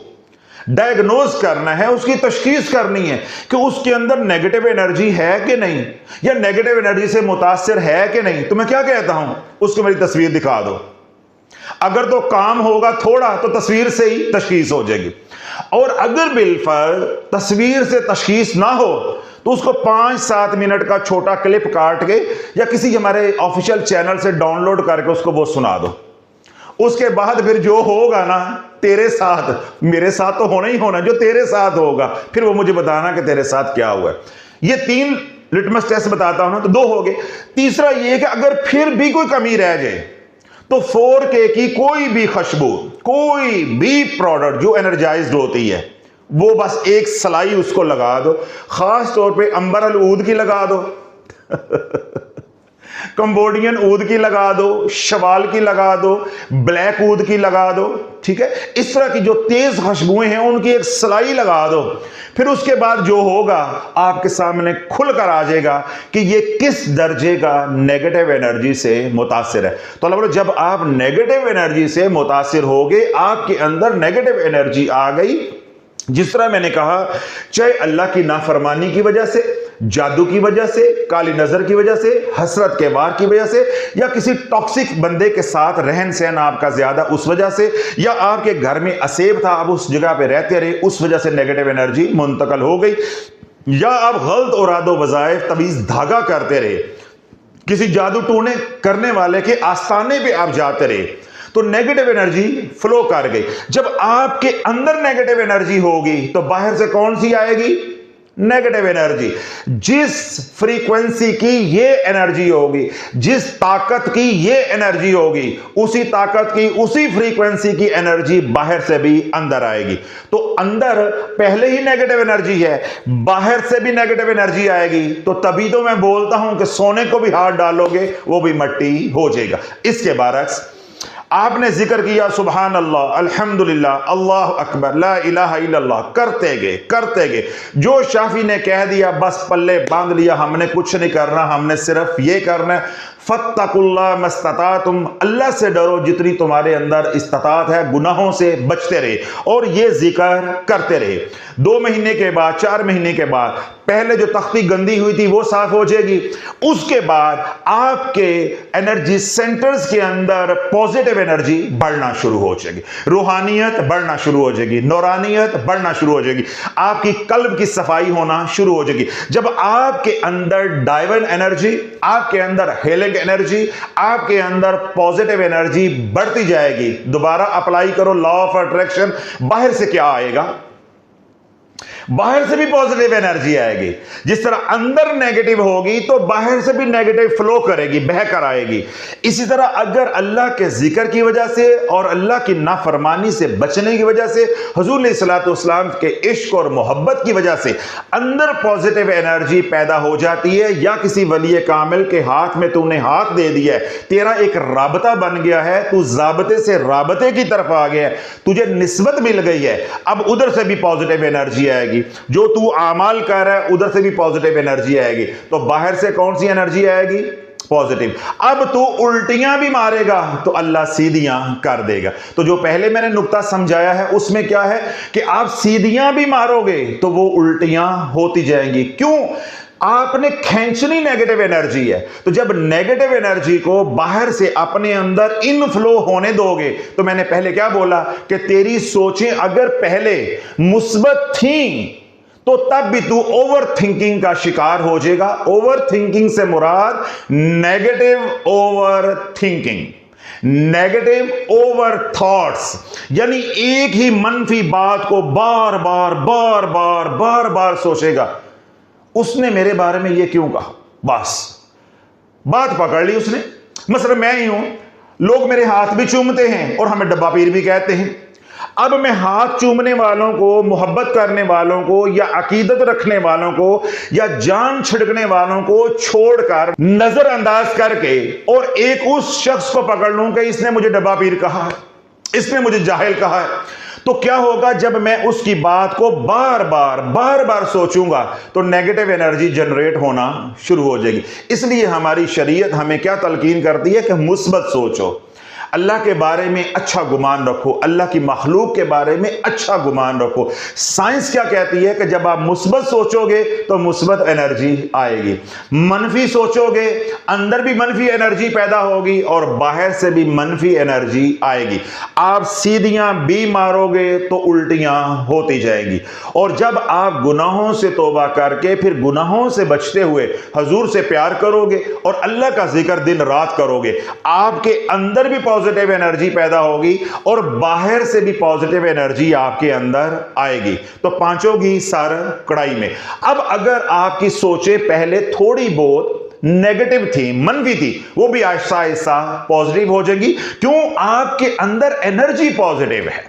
ڈائیگنوز کرنا ہے، اس کی تشخیص کرنی ہے کہ اس کے اندر نیگیٹو انرجی ہے کہ نہیں یا نیگیٹو انرجی سے متاثر ہے کہ نہیں، تو میں کیا کہتا ہوں؟ اس کو میری تصویر دکھا دو. اگر تو کام ہوگا تھوڑا تو تصویر سے ہی تشخیص ہو جائے گی، اور اگر بالفرض تصویر سے تشخیص نہ ہو تو اس کو 5-7 منٹ کا چھوٹا کلپ کاٹ کے یا کسی ہمارے آفیشیل چینل سے ڈاؤن لوڈ کر کے اس کو وہ سنا دو. اس کے بعد پھر جو ہوگا نا تیرے ساتھ، میرے ساتھ تو ہونا ہی ہونا، جو تیرے ساتھ ہوگا پھر وہ مجھے بتانا کہ تیرے ساتھ کیا ہوا ہے. یہ 3 لٹمس ٹیسٹ بتاتا ہوں نا، تو 2 ہو گئے. تیسرا یہ کہ اگر پھر بھی کوئی کمی رہ جائے تو 4K کی کوئی بھی خوشبو، کوئی بھی پروڈکٹ جو انرجائزڈ ہوتی ہے وہ بس ایک سلائی اس کو لگا دو. خاص طور پہ امبر العود کی لگا دو، کمبوڈین عود کی لگا دو، شوال کی لگا دو، بلیک عود کی لگا دو. ٹھیک ہے، اس طرح کی جو تیز خوشبوئیں ہیں ان کی ایک سلائی لگا دو. پھر اس کے بعد جو ہوگا آپ کے سامنے کھل کر آ جائے گا کہ یہ کس درجے کا نیگیٹو انرجی سے متاثر ہے. تو اللہ جب آپ نیگیٹو انرجی سے متاثر ہوگے، آپ کے اندر نیگیٹو انرجی آ گئی، جس طرح میں نے کہا چاہے اللہ کی نافرمانی کی وجہ سے، جادو کی وجہ سے، کالی نظر کی وجہ سے، حسرت کے وار کی وجہ سے، یا کسی ٹاکسک بندے کے ساتھ رہن سہن آپ کا زیادہ اس وجہ سے، یا آپ کے گھر میں اسیب تھا آپ اس جگہ پہ رہتے رہے اس وجہ سے نیگیٹو انرجی منتقل ہو گئی، یا آپ غلط اراد و وظائف طویز دھاگا کرتے رہے، کسی جادو ٹونے کرنے والے کے آستانے پہ آپ جاتے رہے تو نیگیٹو انرجی فلو کر گئی. جب آپ کے اندر نیگیٹو انرجی ہوگی تو باہر سے کون سی آئے گی؟ Negative energy. جس فریکوینسی کی یہ انرجی ہوگی، جس طاقت کی یہ انرجی ہوگی، اسی طاقت کی اسی فریکوینسی کی انرجی باہر سے بھی اندر آئے گی. تو اندر پہلے ہی نیگیٹو انرجی ہے، باہر سے بھی نیگیٹو انرجی آئے گی، تو تبھی تو میں بولتا ہوں کہ سونے کو بھی ہاتھ ڈالو گے وہ بھی مٹی ہو جائے گا. اس کے برعکس آپ نے ذکر کیا سبحان اللہ، الحمدللہ، اللہ اکبر، لا الہ الا اللہ، کرتے گئے. جو شافی نے کہہ دیا بس پلے باندھ لیا، ہم نے کچھ نہیں کرنا، ہم نے صرف یہ کرنا ہے، فاتقوا اللہ ما استطعتم، اللہ سے ڈرو جتنی تمہارے اندر استطاعت ہے، گناہوں سے بچتے رہے اور یہ ذکر کرتے رہے. 2 مہینے کے بعد، 4 مہینے کے بعد پہلے جو تختی گندی ہوئی تھی وہ صاف ہو جائے گی. اس کے بعد آپ کے انرجی سینٹرز کے اندر پوزیٹیو انرجی بڑھنا شروع ہو جائے گی، روحانیت بڑھنا شروع ہو جائے گی، نورانیت بڑھنا شروع ہو جائے گی، آپ کی قلب کی صفائی ہونا شروع ہو جائے گی. جب آپ کے اندر ڈائیون انرجی، آپ کے اندر ہیلنگ انرجی، آپ کے اندر پوزیٹیو انرجی بڑھتی جائے گی. دوبارہ اپلائی کرو لا آف اٹریکشن. باہر سے کیا آئے گا؟ باہر سے بھی پازیٹیو انرجی آئے گی. جس طرح اندر نیگیٹو ہوگی تو باہر سے بھی نیگیٹو فلو کرے گی, بہہ کر آئے گی. اسی طرح اگر اللہ کے ذکر کی وجہ سے اور اللہ کی نافرمانی سے بچنے کی وجہ سے, حضور علیہ الصلوۃ والسلام کے عشق اور محبت کی وجہ سے اندر پازیٹیو انرجی پیدا ہو جاتی ہے, یا کسی ولی کامل کے ہاتھ میں تو نے ہاتھ دے دیا ہے, تیرا ایک رابطہ بن گیا ہے, تو ضابطے سے رابطے کی طرف آ گیا ہے, تجھے نسبت مل گئی ہے, اب ادھر سے بھی پازیٹیو انرجی آئے گی. جو تو اعمال کر رہا ہے ادھر سے بھی پازیٹیو انرجی آئے گی. تو باہر سے کون سی انرجی آئے گی؟ پازیٹیو. اب تو الٹیاں بھی مارے گا تو اللہ سیدھیاں کر دے گا. تو جو پہلے میں نے نقطہ سمجھایا ہے اس میں کیا ہے کہ آپ سیدھیاں بھی مارو گے تو وہ الٹیاں ہوتی جائیں گی. کیوں؟ آپ نے کھینچنی نیگیٹو انرجی ہے. تو جب نیگیٹو انرجی کو باہر سے اپنے اندر انفلو ہونے دو گے, تو میں نے پہلے کیا بولا کہ تیری سوچیں اگر پہلے مثبت تھیں تو تب بھی تو اوور تھنکنگ کا شکار ہو جائے گا. اوور تھنکنگ سے مراد negative overthinking, negative over thoughts, یعنی ایک ہی منفی بات کو بار بار بار بار بار بار سوچے گا. اس نے میرے بارے میں یہ کیوں کہا, بس بات پکڑ لی اس نے. مثلا میں ہی ہوں, لوگ میرے ہاتھ بھی چومتے ہیں اور ہمیں ڈبہ پیر بھی کہتے ہیں. اب میں ہاتھ چومنے والوں کو, محبت کرنے والوں کو, یا عقیدت رکھنے والوں کو, یا جان چھڑکنے والوں کو چھوڑ کر, نظر انداز کر کے, اور ایک اس شخص کو پکڑ لوں کہ اس نے مجھے ڈبہ پیر کہا ہے, اس نے مجھے جاہل کہا ہے, تو کیا ہوگا جب میں اس کی بات کو بار بار بار بار سوچوں گا تو نیگیٹو انرجی جنریٹ ہونا شروع ہو جائے گی. اس لیے ہماری شریعت ہمیں کیا تلقین کرتی ہے کہ مثبت سوچو, اللہ کے بارے میں اچھا گمان رکھو, اللہ کی مخلوق کے بارے میں اچھا گمان رکھو. سائنس کیا کہتی ہے کہ جب آپ مثبت سوچو گے تو مثبت انرجی آئے گی, منفی سوچو گے اندر بھی منفی انرجی پیدا ہوگی اور باہر سے بھی منفی انرجی آئے گی. آپ سیدھیاں بھی مارو گے تو الٹیاں ہوتی جائیں گی. اور جب آپ گناہوں سے توبہ کر کے پھر گناہوں سے بچتے ہوئے حضور سے پیار کرو گے اور اللہ کا ذکر دن رات کرو گے, آپ کے اندر بھی پازیٹیو انرجی پیدا ہوگی اور باہر سے بھی پازیٹیو انرجی آپ کے اندر آئے گی. تو پانچوں گی سر کڑائی میں. اب اگر آپ کی سوچیں پہلے تھوڑی بہت نیگیٹو تھی, منفی تھی, وہ بھی آہستہ آہستہ پازیٹیو ہو جائے گی. کیوں؟ آپ کے اندر انرجی پازیٹیو ہے.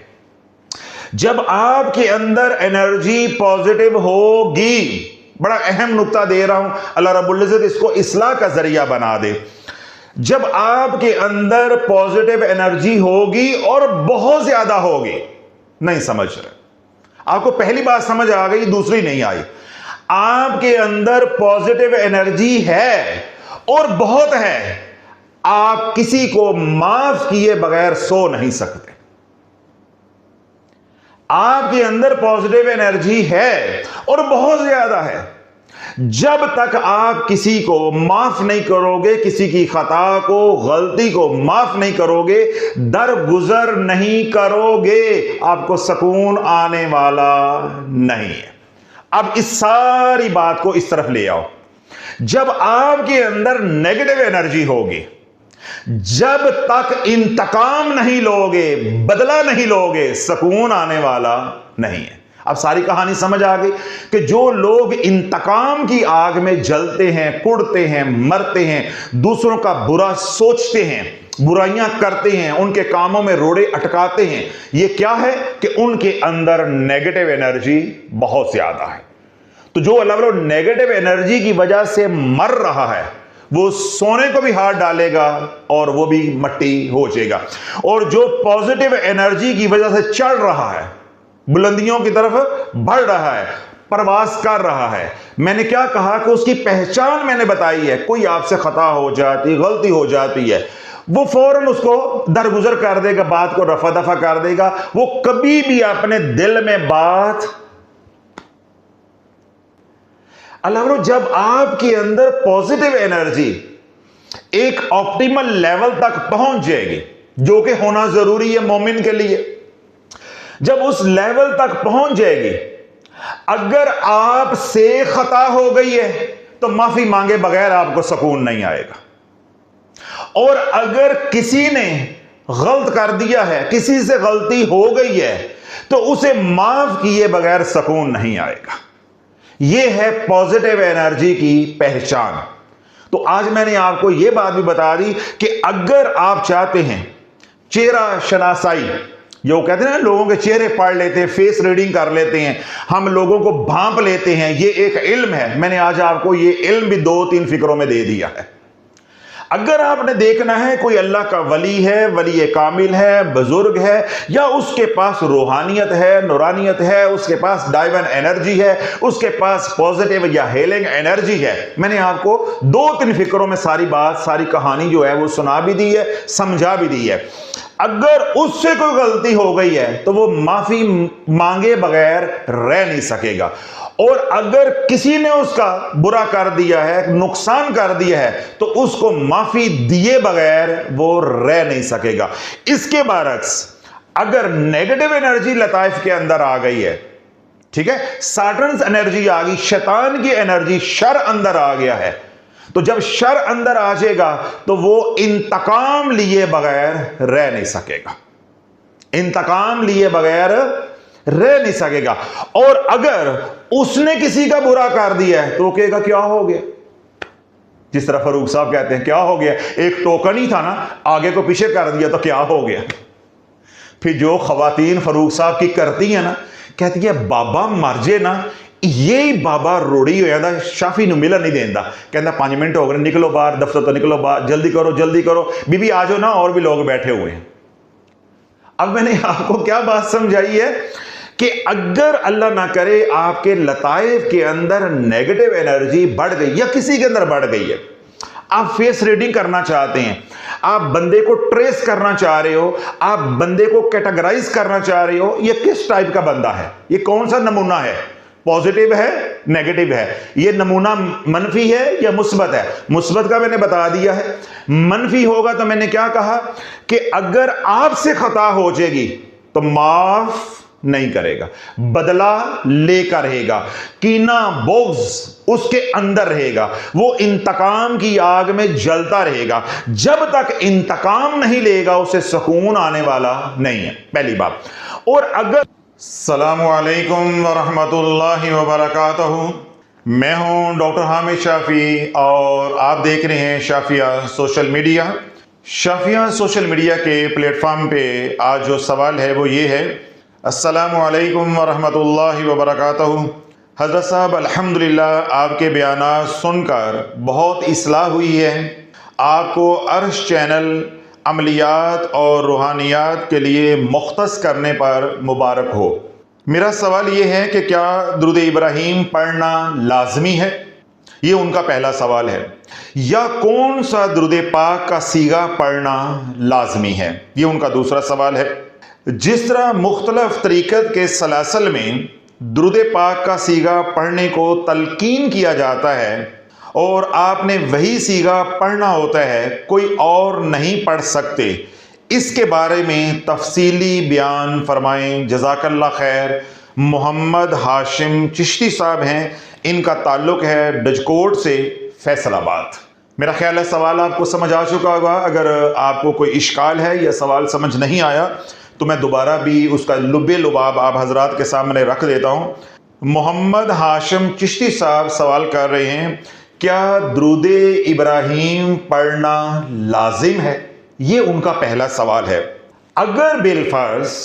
جب آپ کے اندر انرجی پازیٹیو ہوگی, بڑا اہم نقطہ دے رہا ہوں, اللہ رب العزت اس کو اصلاح کا ذریعہ بنا دے. جب آپ کے اندر پازیٹیو انرجی ہوگی اور بہت زیادہ ہوگی, نہیں سمجھ رہے, آپ کو پہلی بات سمجھ آ گئی, دوسری نہیں آئی. آپ کے اندر پازیٹیو انرجی ہے اور بہت ہے, آپ کسی کو معاف کیے بغیر سو نہیں سکتے. آپ کے اندر پازیٹیو انرجی ہے اور بہت زیادہ ہے. جب تک آپ کسی کو معاف نہیں کرو گے, کسی کی خطا کو, غلطی کو معاف نہیں کرو گے, درگزر نہیں کرو گے, آپ کو سکون آنے والا نہیں ہے. اب اس ساری بات کو اس طرف لے آؤ. جب آپ کے اندر نیگیٹو انرجی ہوگی, جب تک انتقام نہیں لوگے, بدلہ نہیں لوگے, سکون آنے والا نہیں ہے. اب ساری کہانی سمجھ آ گئی کہ جو لوگ انتقام کی آگ میں جلتے ہیں, کڑتے ہیں, مرتے ہیں, دوسروں کا برا سوچتے ہیں, برائیاں کرتے ہیں, ان کے کاموں میں روڑے اٹکاتے ہیں, یہ کیا ہے کہ ان کے اندر نیگیٹو انرجی بہت زیادہ ہے. تو جو اللہ نیگیٹو انرجی کی وجہ سے مر رہا ہے وہ سونے کو بھی ہاتھ ڈالے گا اور وہ بھی مٹی ہو جائے گا. اور جو پازیٹیو انرجی کی وجہ سے چڑھ رہا ہے, بلندیوں کی طرف بڑھ رہا ہے, پرواز کر رہا ہے, میں نے کیا کہا کہ اس کی پہچان میں نے بتائی ہے. کوئی آپ سے خطا ہو جاتی, غلطی ہو جاتی ہے, وہ فوراً اس کو درگزر کر دے گا, بات کو رفع دفع کر دے گا. وہ کبھی بھی اپنے دل میں بات, اللہ جب آپ کے اندر پازیٹیو انرجی ایک آپٹیمل لیول تک پہنچ جائے گی, جو کہ ہونا ضروری ہے مومن کے لیے, جب اس لیول تک پہنچ جائے گی, اگر آپ سے خطا ہو گئی ہے تو معافی مانگے بغیر آپ کو سکون نہیں آئے گا. اور اگر کسی نے غلط کر دیا ہے, کسی سے غلطی ہو گئی ہے, تو اسے معاف کیے بغیر سکون نہیں آئے گا۔ یہ ہے پازیٹیو انرجی کی پہچان۔ تو آج میں نے آپ کو یہ بات بھی بتا دی کہ اگر آپ چاہتے ہیں چہرہ شناسائی، جو کہتے ہیں نا لوگوں کے چہرے پڑھ لیتے ہیں، فیس ریڈنگ کر لیتے ہیں، ہم لوگوں کو بھانپ لیتے ہیں، یہ ایک علم ہے۔ میں نے آج آپ کو یہ علم بھی 2-3 فکروں میں دے دیا ہے۔ اگر آپ نے دیکھنا ہے کوئی اللہ کا ولی ہے، ولی کامل ہے، بزرگ ہے، یا اس کے پاس روحانیت ہے، نورانیت ہے، اس کے پاس ڈائیون انرجی ہے، اس کے پاس پازیٹیو یا ہیلنگ انرجی ہے، میں نے آپ کو 2-3 فکروں میں ساری بات، ساری کہانی جو ہے وہ سنا بھی دی ہے، سمجھا بھی دی ہے۔ اگر اس سے کوئی غلطی ہو گئی ہے تو وہ معافی مانگے بغیر رہ نہیں سکے گا، اور اگر کسی نے اس کا برا کر دیا ہے، نقصان کر دیا ہے، تو اس کو معافی دیے بغیر وہ رہ نہیں سکے گا۔ اس کے برعکس اگر نیگیٹو انرجی لطائف کے اندر آ گئی ہے، ٹھیک ہے، ساٹنز انرجی آ گئی، شیطان کی انرجی، شر اندر آ گیا ہے، تو جب شر اندر آ جائے گا تو وہ انتقام لیے بغیر رہ نہیں سکے گا، انتقام لیے بغیر رہ نہیں سکے گا۔ اور اگر اس نے کسی کا برا کر دیا ہے تو وہ کہے گا کیا ہو گیا، جس طرح فاروق صاحب کہتے ہیں کیا ہو گیا، ایک ٹوکن ہی تھا نا، آگے کو پیچھے کر دیا تو کیا ہو گیا۔ پھر جو خواتین فاروق صاحب کی کرتی ہیں نا، کہتی ہے بابا مر جے نا، یہی بابا روڑی ہو جاتا، شافی نو ملن نہیں دینا، کہتا 5 منٹ ہو گئے، نکلو باہر، دفتر تو نکلو باہر، جلدی کرو جلدی کرو، بی بی آ جاؤ نا، اور بھی لوگ بیٹھے ہوئے ہیں۔ اب میں نے آپ کو کیا بات سمجھائی ہے کہ اگر اللہ نہ کرے آپ کے لطائف کے اندر نیگیٹو انرجی بڑھ گئی یا کسی کے اندر بڑھ گئی ہے، آپ فیس ریڈنگ کرنا چاہتے ہیں، آپ بندے کو ٹریس کرنا چاہ رہے ہو، آپ بندے کو کیٹیگرائز کرنا چاہ رہے ہو، یہ کس ٹائپ کا بندہ ہے، یہ کون سا نمونہ ہے، پازیٹیو ہے نیگیٹو ہے، یہ نمونہ منفی ہے یا مثبت ہے؟ مثبت کا میں نے بتا دیا ہے۔ منفی ہوگا تو میں نے کیا کہا کہ اگر آپ سے خطا ہو جائے گی تو معاف نہیں کرے گا، بدلہ لے کر رہے گا، کینہ بغض اس کے اندر رہے گا، وہ انتقام کی آگ میں جلتا رہے گا، جب تک انتقام نہیں لے گا اسے سکون آنے والا نہیں ہے، پہلی بات۔ اور اگر السلام علیکم ورحمۃ اللہ وبرکاتہ، میں ہوں ڈاکٹر حامد شافی اور آپ دیکھ رہے ہیں Shafia social media. Shafia social media کے پلیٹ فارم پہ آج جو سوال ہے وہ یہ ہے، السلام علیکم ورحمۃ اللہ وبرکاتہ۔ حضرت صاحب الحمدللہ آپ کے بیانات سن کر بہت اصلاح ہوئی ہے، آپ کو عرش چینل عملیات اور روحانیات کے لیے مختص کرنے پر مبارک ہو۔ میرا سوال یہ ہے کہ کیا درود ابراہیم پڑھنا لازمی ہے؟ یہ ان کا پہلا سوال ہے۔ یا کون سا درود پاک کا صیغہ پڑھنا لازمی ہے؟ یہ ان کا دوسرا سوال ہے۔ جس طرح مختلف طریقت کے سلاسل میں درود پاک کا صیغہ پڑھنے کو تلقین کیا جاتا ہے اور آپ نے وہی صیغہ پڑھنا ہوتا ہے، کوئی اور نہیں پڑھ سکتے، اس کے بارے میں تفصیلی بیان فرمائیں، جزاک اللہ خیر۔ محمد ہاشم چشتی صاحب ہیں، ان کا تعلق ہے ڈجکوٹ سے، فیصل آباد۔ میرا خیال ہے سوال آپ کو سمجھ آ چکا ہوگا۔ اگر آپ کو کوئی اشکال ہے یا سوال سمجھ نہیں آیا تو میں دوبارہ بھی اس کا لب لباب آپ حضرات کے سامنے رکھ دیتا ہوں۔ محمد ہاشم چشتی صاحب سوال کر رہے ہیں، کیا درود ابراہیم پڑھنا لازم ہے؟ یہ ان کا پہلا سوال ہے۔ اگر بالفرض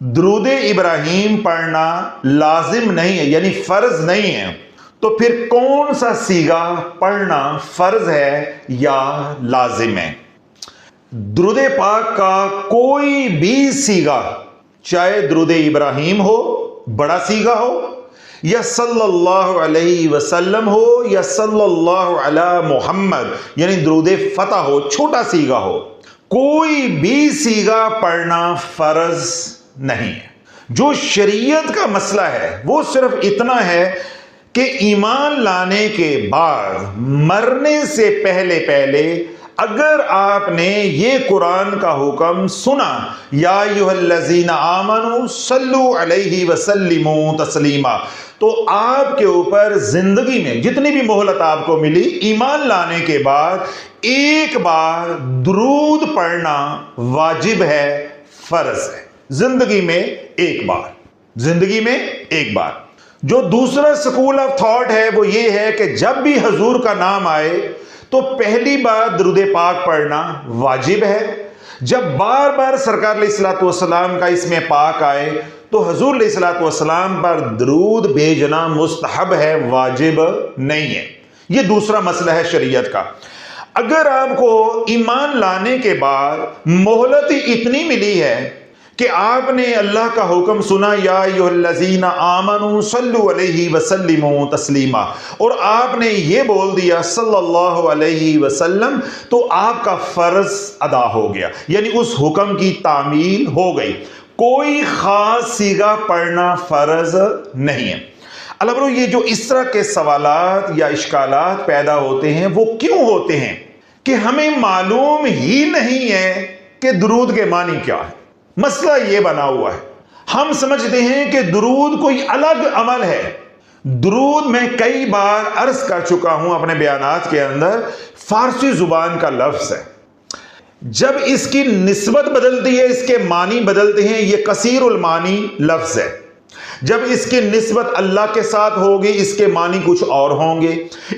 درود ابراہیم پڑھنا لازم نہیں ہے، یعنی فرض نہیں ہے، تو پھر کون سا صیغہ پڑھنا فرض ہے یا لازم ہے؟ درود پاک کا کوئی بھی صیغہ، چاہے درود ابراہیم ہو، بڑا صیغہ ہو، یا صلی اللہ علیہ وسلم ہو، یا صلی اللہ علی محمد یعنی درود فتح ہو، چھوٹا صیغہ ہو، کوئی بھی صیغہ پڑھنا فرض نہیں ہے۔ جو شریعت کا مسئلہ ہے وہ صرف اتنا ہے کہ ایمان لانے کے بعد مرنے سے پہلے اگر آپ نے یہ قرآن کا حکم سنا، یا ایھا الذین آمنوا صلوا علیہ وسلموا تسلیما، تو آپ کے اوپر زندگی میں جتنی بھی مہلت آپ کو ملی، ایمان لانے کے بعد ایک بار درود پڑھنا واجب ہے، فرض ہے۔ زندگی میں ایک بار، زندگی میں ایک بار۔ جو دوسرا سکول آف تھاٹ ہے وہ یہ ہے کہ جب بھی حضور کا نام آئے تو پہلی بار درود پاک پڑھنا واجب ہے۔ جب بار بار سرکار علیہ الصلوۃ والسلام کا اسم پاک آئے تو حضور علیہ الصلوۃ والسلام پر درود بھیجنا مستحب ہے، واجب نہیں ہے۔ یہ دوسرا مسئلہ ہے شریعت کا۔ اگر آپ کو ایمان لانے کے بعد مہلت ہی اتنی ملی ہے کہ آپ نے اللہ کا حکم سنا، یا ایھا الذین آمنوا صلوا علیہ وسلموا تسلیما، اور آپ نے یہ بول دیا صلی اللہ علیہ وسلم، تو آپ کا فرض ادا ہو گیا، یعنی اس حکم کی تعمیل ہو گئی۔ کوئی خاص صیغہ پڑھنا فرض نہیں ہے۔ البتہ یہ جو اس طرح کے سوالات یا اشکالات پیدا ہوتے ہیں وہ کیوں ہوتے ہیں کہ ہمیں معلوم ہی نہیں ہے کہ درود کے معنی کیا ہے۔ مسئلہ یہ بنا ہوا ہے، ہم سمجھتے ہیں کہ درود کوئی الگ عمل ہے۔ درود میں کئی بار عرض کر چکا ہوں اپنے بیانات کے اندر، فارسی زبان کا لفظ ہے۔ جب اس کی نسبت بدلتی ہے، اس کے معنی بدلتے ہیں، یہ کثیر المعانی لفظ ہے۔ جب اس کی نسبت اللہ کے ساتھ ہوگی اس کے معنی کچھ اور ہوں گے،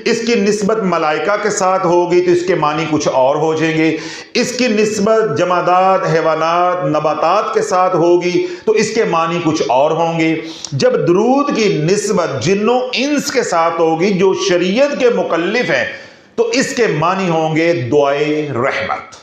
اس کی نسبت ملائکہ کے ساتھ ہوگی تو اس کے معنی کچھ اور ہو جائیں گے، اس کی نسبت جمادات، حیوانات، نباتات کے ساتھ ہوگی تو اس کے معنی کچھ اور ہوں گے۔ جب درود کی نسبت جنوں انس کے ساتھ ہوگی جو شریعت کے مکلف ہیں تو اس کے معنی ہوں گے دعائے رحمت،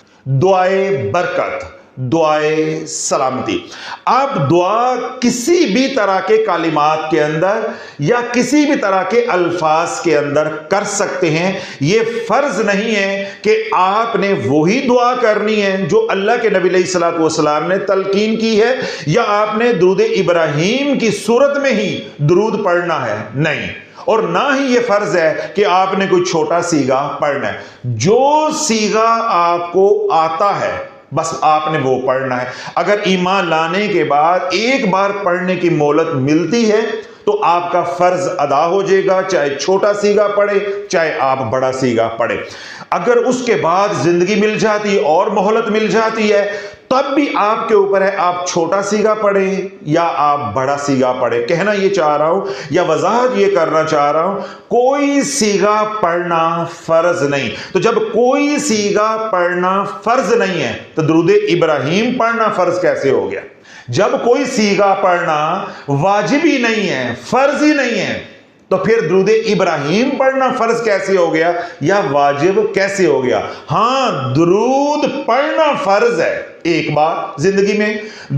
دعائے برکت، دعائے سلامتی۔ آپ دعا کسی بھی طرح کے کلمات کے اندر یا کسی بھی طرح کے الفاظ کے اندر کر سکتے ہیں۔ یہ فرض نہیں ہے کہ آپ نے وہی دعا کرنی ہے جو اللہ کے نبی علیہ الصلوۃ والسلام نے تلقین کی ہے، یا آپ نے درود ابراہیم کی صورت میں ہی درود پڑھنا ہے، نہیں۔ اور نہ ہی یہ فرض ہے کہ آپ نے کوئی چھوٹا صیغہ پڑھنا ہے۔ جو صیغہ آپ کو آتا ہے بس آپ نے وہ پڑھنا ہے۔ اگر ایمان لانے کے بعد ایک بار پڑھنے کی مہلت ملتی ہے تو آپ کا فرض ادا ہو جائے گا، چاہے چھوٹا صیغہ پڑھے چاہے آپ بڑا صیغہ پڑھے۔ اگر اس کے بعد زندگی مل جاتی ہے اور مہلت مل جاتی ہے تب بھی آپ کے اوپر ہے، آپ چھوٹا صیغہ پڑھیں یا آپ بڑا صیغہ پڑھیں۔ کہنا یہ چاہ رہا ہوں یا وضاحت یہ کرنا چاہ رہا ہوں، کوئی صیغہ پڑھنا فرض نہیں۔ تو جب کوئی صیغہ پڑھنا فرض نہیں ہے تو درود ابراہیم پڑھنا فرض کیسے ہو گیا؟ جب کوئی صیغہ پڑھنا واجب ہی نہیں ہے، فرض ہی نہیں ہے، تو پھر درود ابراہیم پڑھنا فرض کیسے ہو گیا یا واجب کیسے ہو گیا؟ ہاں، درود پڑھنا فرض ہے ایک بار زندگی میں،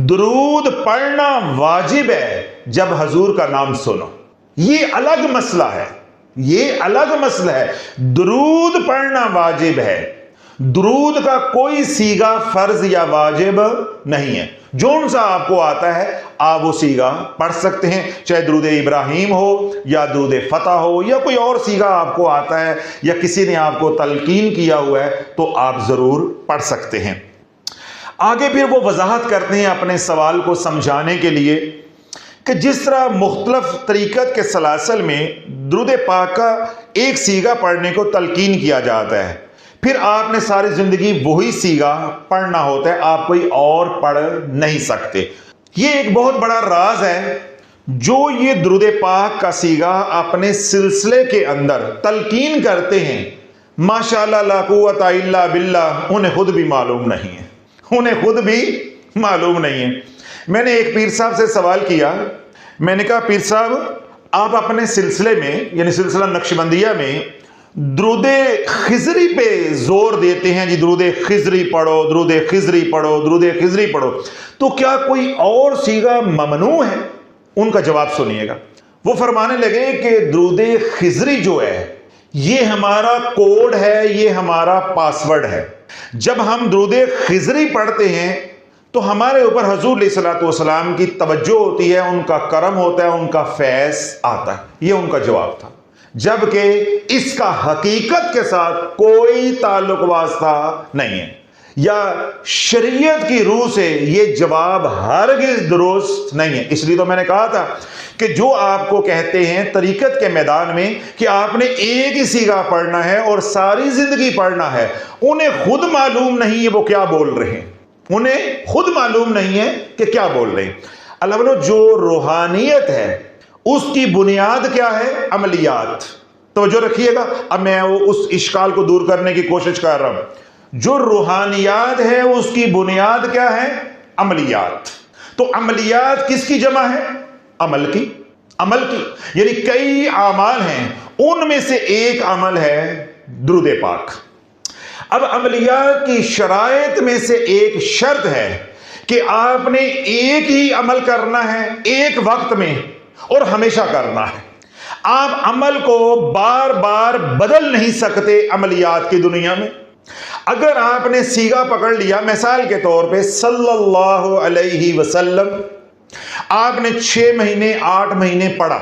درود پڑھنا واجب ہے جب حضور کا نام سنو۔ یہ الگ مسئلہ ہے، یہ الگ مسئلہ ہے۔ درود پڑھنا واجب ہے، درود کا کوئی صیغہ فرض یا واجب نہیں ہے۔ جون سا آپ کو آتا ہے آپ وہ صیغہ پڑھ سکتے ہیں، چاہے درود ابراہیم ہو یا درود فتح ہو یا کوئی اور صیغہ آپ کو آتا ہے یا کسی نے آپ کو تلقین کیا ہوا ہے تو آپ ضرور پڑھ سکتے ہیں۔ آگے پھر وہ وضاحت کرتے ہیں اپنے سوال کو سمجھانے کے لیے کہ جس طرح مختلف طریقت کے سلاسل میں درود پاک کا ایک صیغہ پڑھنے کو تلقین کیا جاتا ہے، پھر آپ نے ساری زندگی وہی صیغہ پڑھنا ہوتا ہے، آپ کوئی اور پڑھ نہیں سکتے۔ یہ ایک بہت بڑا راز ہے جو یہ درود پاک کا صیغہ اپنے سلسلے کے اندر تلقین کرتے ہیں، ماشاءاللہ لا قوت الا باللہ، انہیں خود بھی معلوم نہیں ہے، انہیں خود بھی معلوم نہیں ہے۔ میں نے ایک پیر صاحب سے سوال کیا، میں نے کہا پیر صاحب آپ اپنے سلسلے میں یعنی سلسلہ نقشبندیہ میں درود خضری پہ زور دیتے ہیں، جی درود خضری پڑھو، درود خضری پڑھو، درود خضری پڑھو، تو کیا کوئی اور صیغہ ممنوع ہے؟ ان کا جواب سنیے گا۔ وہ فرمانے لگے کہ درود خضری جو ہے یہ ہمارا کوڈ ہے، یہ ہمارا پاسورڈ ہے۔ جب ہم درود خضری پڑھتے ہیں تو ہمارے اوپر حضور علیہ الصلوۃ والسلام کی توجہ ہوتی ہے، ان کا کرم ہوتا ہے، ان کا فیض آتا ہے۔ یہ ان کا جواب تھا، جبکہ اس کا حقیقت کے ساتھ کوئی تعلق واسطہ نہیں ہے، یا شریعت کی روح سے یہ جواب ہرگز درست نہیں ہے۔ اس لیے تو میں نے کہا تھا کہ جو آپ کو کہتے ہیں طریقت کے میدان میں کہ آپ نے ایک ہی صیغہ پڑھنا ہے اور ساری زندگی پڑھنا ہے، انہیں خود معلوم نہیں ہے وہ کیا بول رہے ہیں، انہیں خود معلوم نہیں ہے کہ کیا بول رہے ہیں۔ اللہ جو روحانیت ہے اس کی بنیاد کیا ہے؟ عملیات. توجہ رکھیے گا، اب میں اس اشکال کو دور کرنے کی کوشش کر رہا ہوں. جو روحانیات ہے اس کی بنیاد کیا ہے؟ عملیات. تو عملیات کس کی جمع ہے؟ عمل کی. عمل کی یعنی کئی اعمال ہیں، ان میں سے ایک عمل ہے درود پاک. اب عملیات کی شرائط میں سے ایک شرط ہے کہ آپ نے ایک ہی عمل کرنا ہے، ایک وقت میں اور ہمیشہ کرنا ہے. آپ عمل کو بار بار بدل نہیں سکتے عملیات کی دنیا میں. اگر آپ نے سیگا پکڑ لیا، مثال کے طور پہ صلی اللہ علیہ وسلم آپ نے 6 مہینے 8 مہینے پڑھا،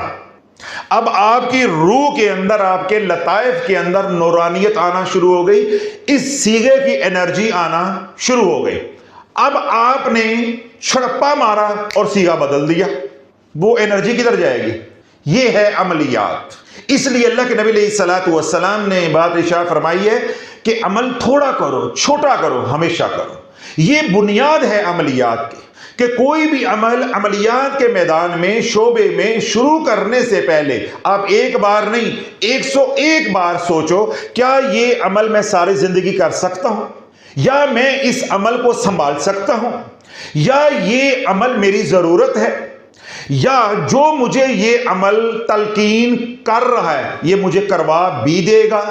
اب آپ کی روح کے اندر، آپ کے لطائف کے اندر نورانیت آنا شروع ہو گئی، اس سیگے کی انرجی آنا شروع ہو گئی. اب آپ نے چھڑپا مارا اور سیگا بدل دیا، وہ انرجی کدھر جائے گی؟ یہ ہے عملیات. اس لیے اللہ کے نبی علیہ الصلوۃ والسلام نے بات ارشاد فرمائی ہے کہ عمل تھوڑا کرو، چھوٹا کرو، ہمیشہ کرو. یہ بنیاد ہے عملیات کی کہ کوئی بھی عمل عملیات کے میدان میں، شعبے میں شروع کرنے سے پہلے آپ ایک بار نہیں 101 بار سوچو، کیا یہ عمل میں ساری زندگی کر سکتا ہوں، یا میں اس عمل کو سنبھال سکتا ہوں، یا یہ عمل میری ضرورت ہے، یا جو مجھے یہ عمل تلقین کر رہا ہے یہ مجھے کروا بھی دے گا،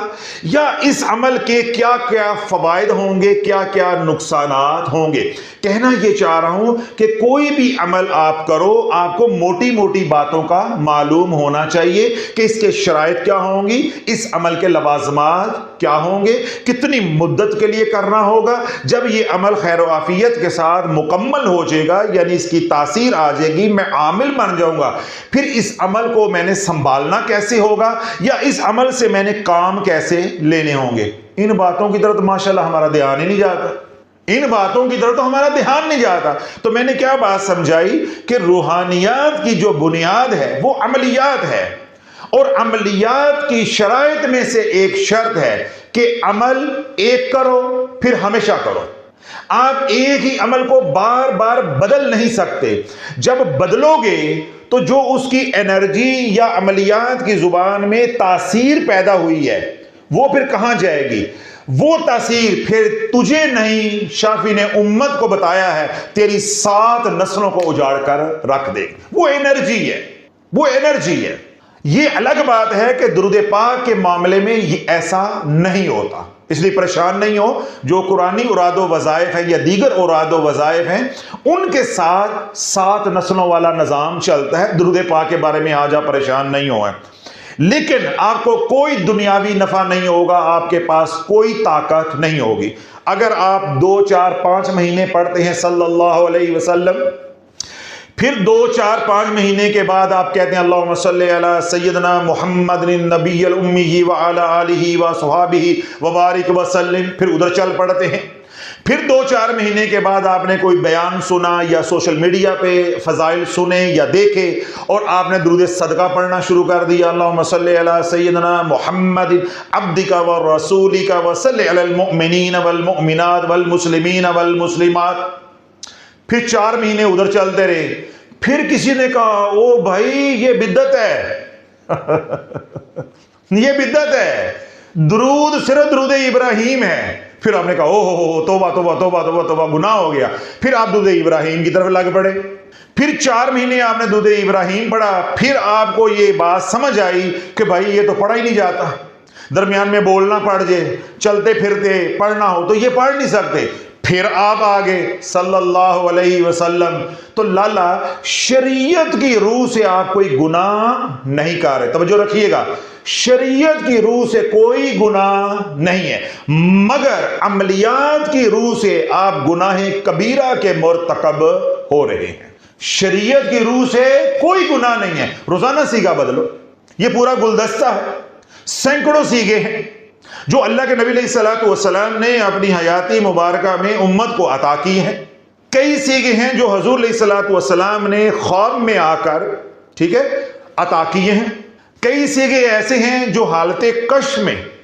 یا اس عمل کے کیا کیا فوائد ہوں گے، کیا کیا نقصانات ہوں گے. کہنا یہ چاہ رہا ہوں کہ کوئی بھی عمل آپ کرو، آپ کو موٹی موٹی باتوں کا معلوم ہونا چاہیے کہ اس کے شرائط کیا ہوں گی، اس عمل کے لوازمات کیا ہوں گے، کتنی مدت کے لیے کرنا ہوگا. جب یہ عمل خیر و عافیت کے ساتھ مکمل ہو جائے گا، یعنی اس کی تاثیر آ جائے گی، میں عامل بن جاؤں گا، پھر اس عمل کو میں نے سنبھالنا کیسے ہوگا، یا اس عمل سے میں نے کام کیسے لینے ہوں گے. ان باتوں کی طرف تو ماشاءاللہ ہمارا دھیان ہی نہیں جاتا. ان باتوں کی طرف تو ہمارا دھیان نہیں جاتا. تو میں نے کیا بات سمجھائی کہ روحانیات کی جو بنیاد ہے وہ عملیات ہے، اور عملیات کی شرائط میں سے ایک شرط ہے کہ عمل ایک کرو پھر ہمیشہ کرو. آپ ایک ہی عمل کو بار بار بدل نہیں سکتے. جب بدلو گے تو جو اس کی انرجی یا عملیات کی زبان میں تاثیر پیدا ہوئی ہے وہ پھر کہاں جائے گی؟ وہ تاثیر پھر تجھے نہیں، شافی نے امت کو بتایا ہے، تیری 7 نسلوں کو اجاڑ کر رکھ دے. وہ انرجی ہے، وہ انرجی ہے. یہ الگ بات ہے کہ درود پاک کے معاملے میں یہ ایسا نہیں ہوتا، اس لیے پریشان نہیں ہو. جو قرآنی اراد و وظائف ہیں یا دیگر اراد و وظائف ہیں ان کے ساتھ 7 نسلوں والا نظام چلتا ہے. درود پاک کے بارے میں آج آپ پریشان نہیں ہوئے، لیکن آپ کو کوئی دنیاوی نفع نہیں ہوگا، آپ کے پاس کوئی طاقت نہیں ہوگی. اگر آپ 2 4 5 مہینے پڑھتے ہیں صلی اللہ علیہ وسلم، پھر 2 4 5 مہینے کے بعد آپ کہتے ہیں اللہم صلی علی سیدنا محمد النبی الامی وعلی آلہ وصحابہ وبارک وسلم، پھر ادھر چل پڑتے ہیں. پھر 2 4 مہینے کے بعد آپ نے کوئی بیان سنا یا سوشل میڈیا پہ فضائل سنے یا دیکھے اور آپ نے درود صدقہ پڑھنا شروع کر دیا، اللہم صلی علی سیدنا محمد عبدک ورسولک وصلی علی المؤمنین والمؤمنات والمسلمین والمسلمات. پھر 4 مہینے ادھر چلتے رہے. پھر کسی نے کہا او بھائی یہ بدعت ہے یہ بدعت ہے، درود صرف درود ابراہیم ہے. پھر آپ نے کہا او ہو توبہ توبہ توبہ توبہ توبہ، گناہ ہو گیا. پھر آپ درود ابراہیم کی طرف لگ پڑے. پھر 4 مہینے آپ نے درود ابراہیم پڑھا. پھر آپ کو یہ بات سمجھ آئی کہ بھائی یہ تو پڑھا ہی نہیں جاتا، درمیان میں بولنا پڑ جائے، چلتے پھرتے پڑھنا ہو تو یہ پڑھ نہیں سکتے. پھر آپ آگے صلی اللہ علیہ وسلم. تو لالا شریعت کی روح سے آپ کوئی گناہ نہیں کر رہے. توجہ رکھیے گا، شریعت کی روح سے کوئی گناہ نہیں ہے، مگر عملیات کی روح سے آپ گناہ کبیرہ کے مرتکب ہو رہے ہیں. شریعت کی روح سے کوئی گناہ نہیں ہے. روزانہ سیگا بدلو، یہ پورا گلدستہ ہے، سینکڑوں سیگے ہیں جو اللہ کے نبی علیہ الصلوۃ والسلام نے اپنی حیاتی مبارکہ میں امت کو عطا کی ہیں. کئی سیگے ہیں جو حضور علیہ الصلوۃ والسلام نے خواب میں آ کر ٹھیک ہے عطا کیے ہیں. کئی سیگے ایسے ہیں جو حالت کش میں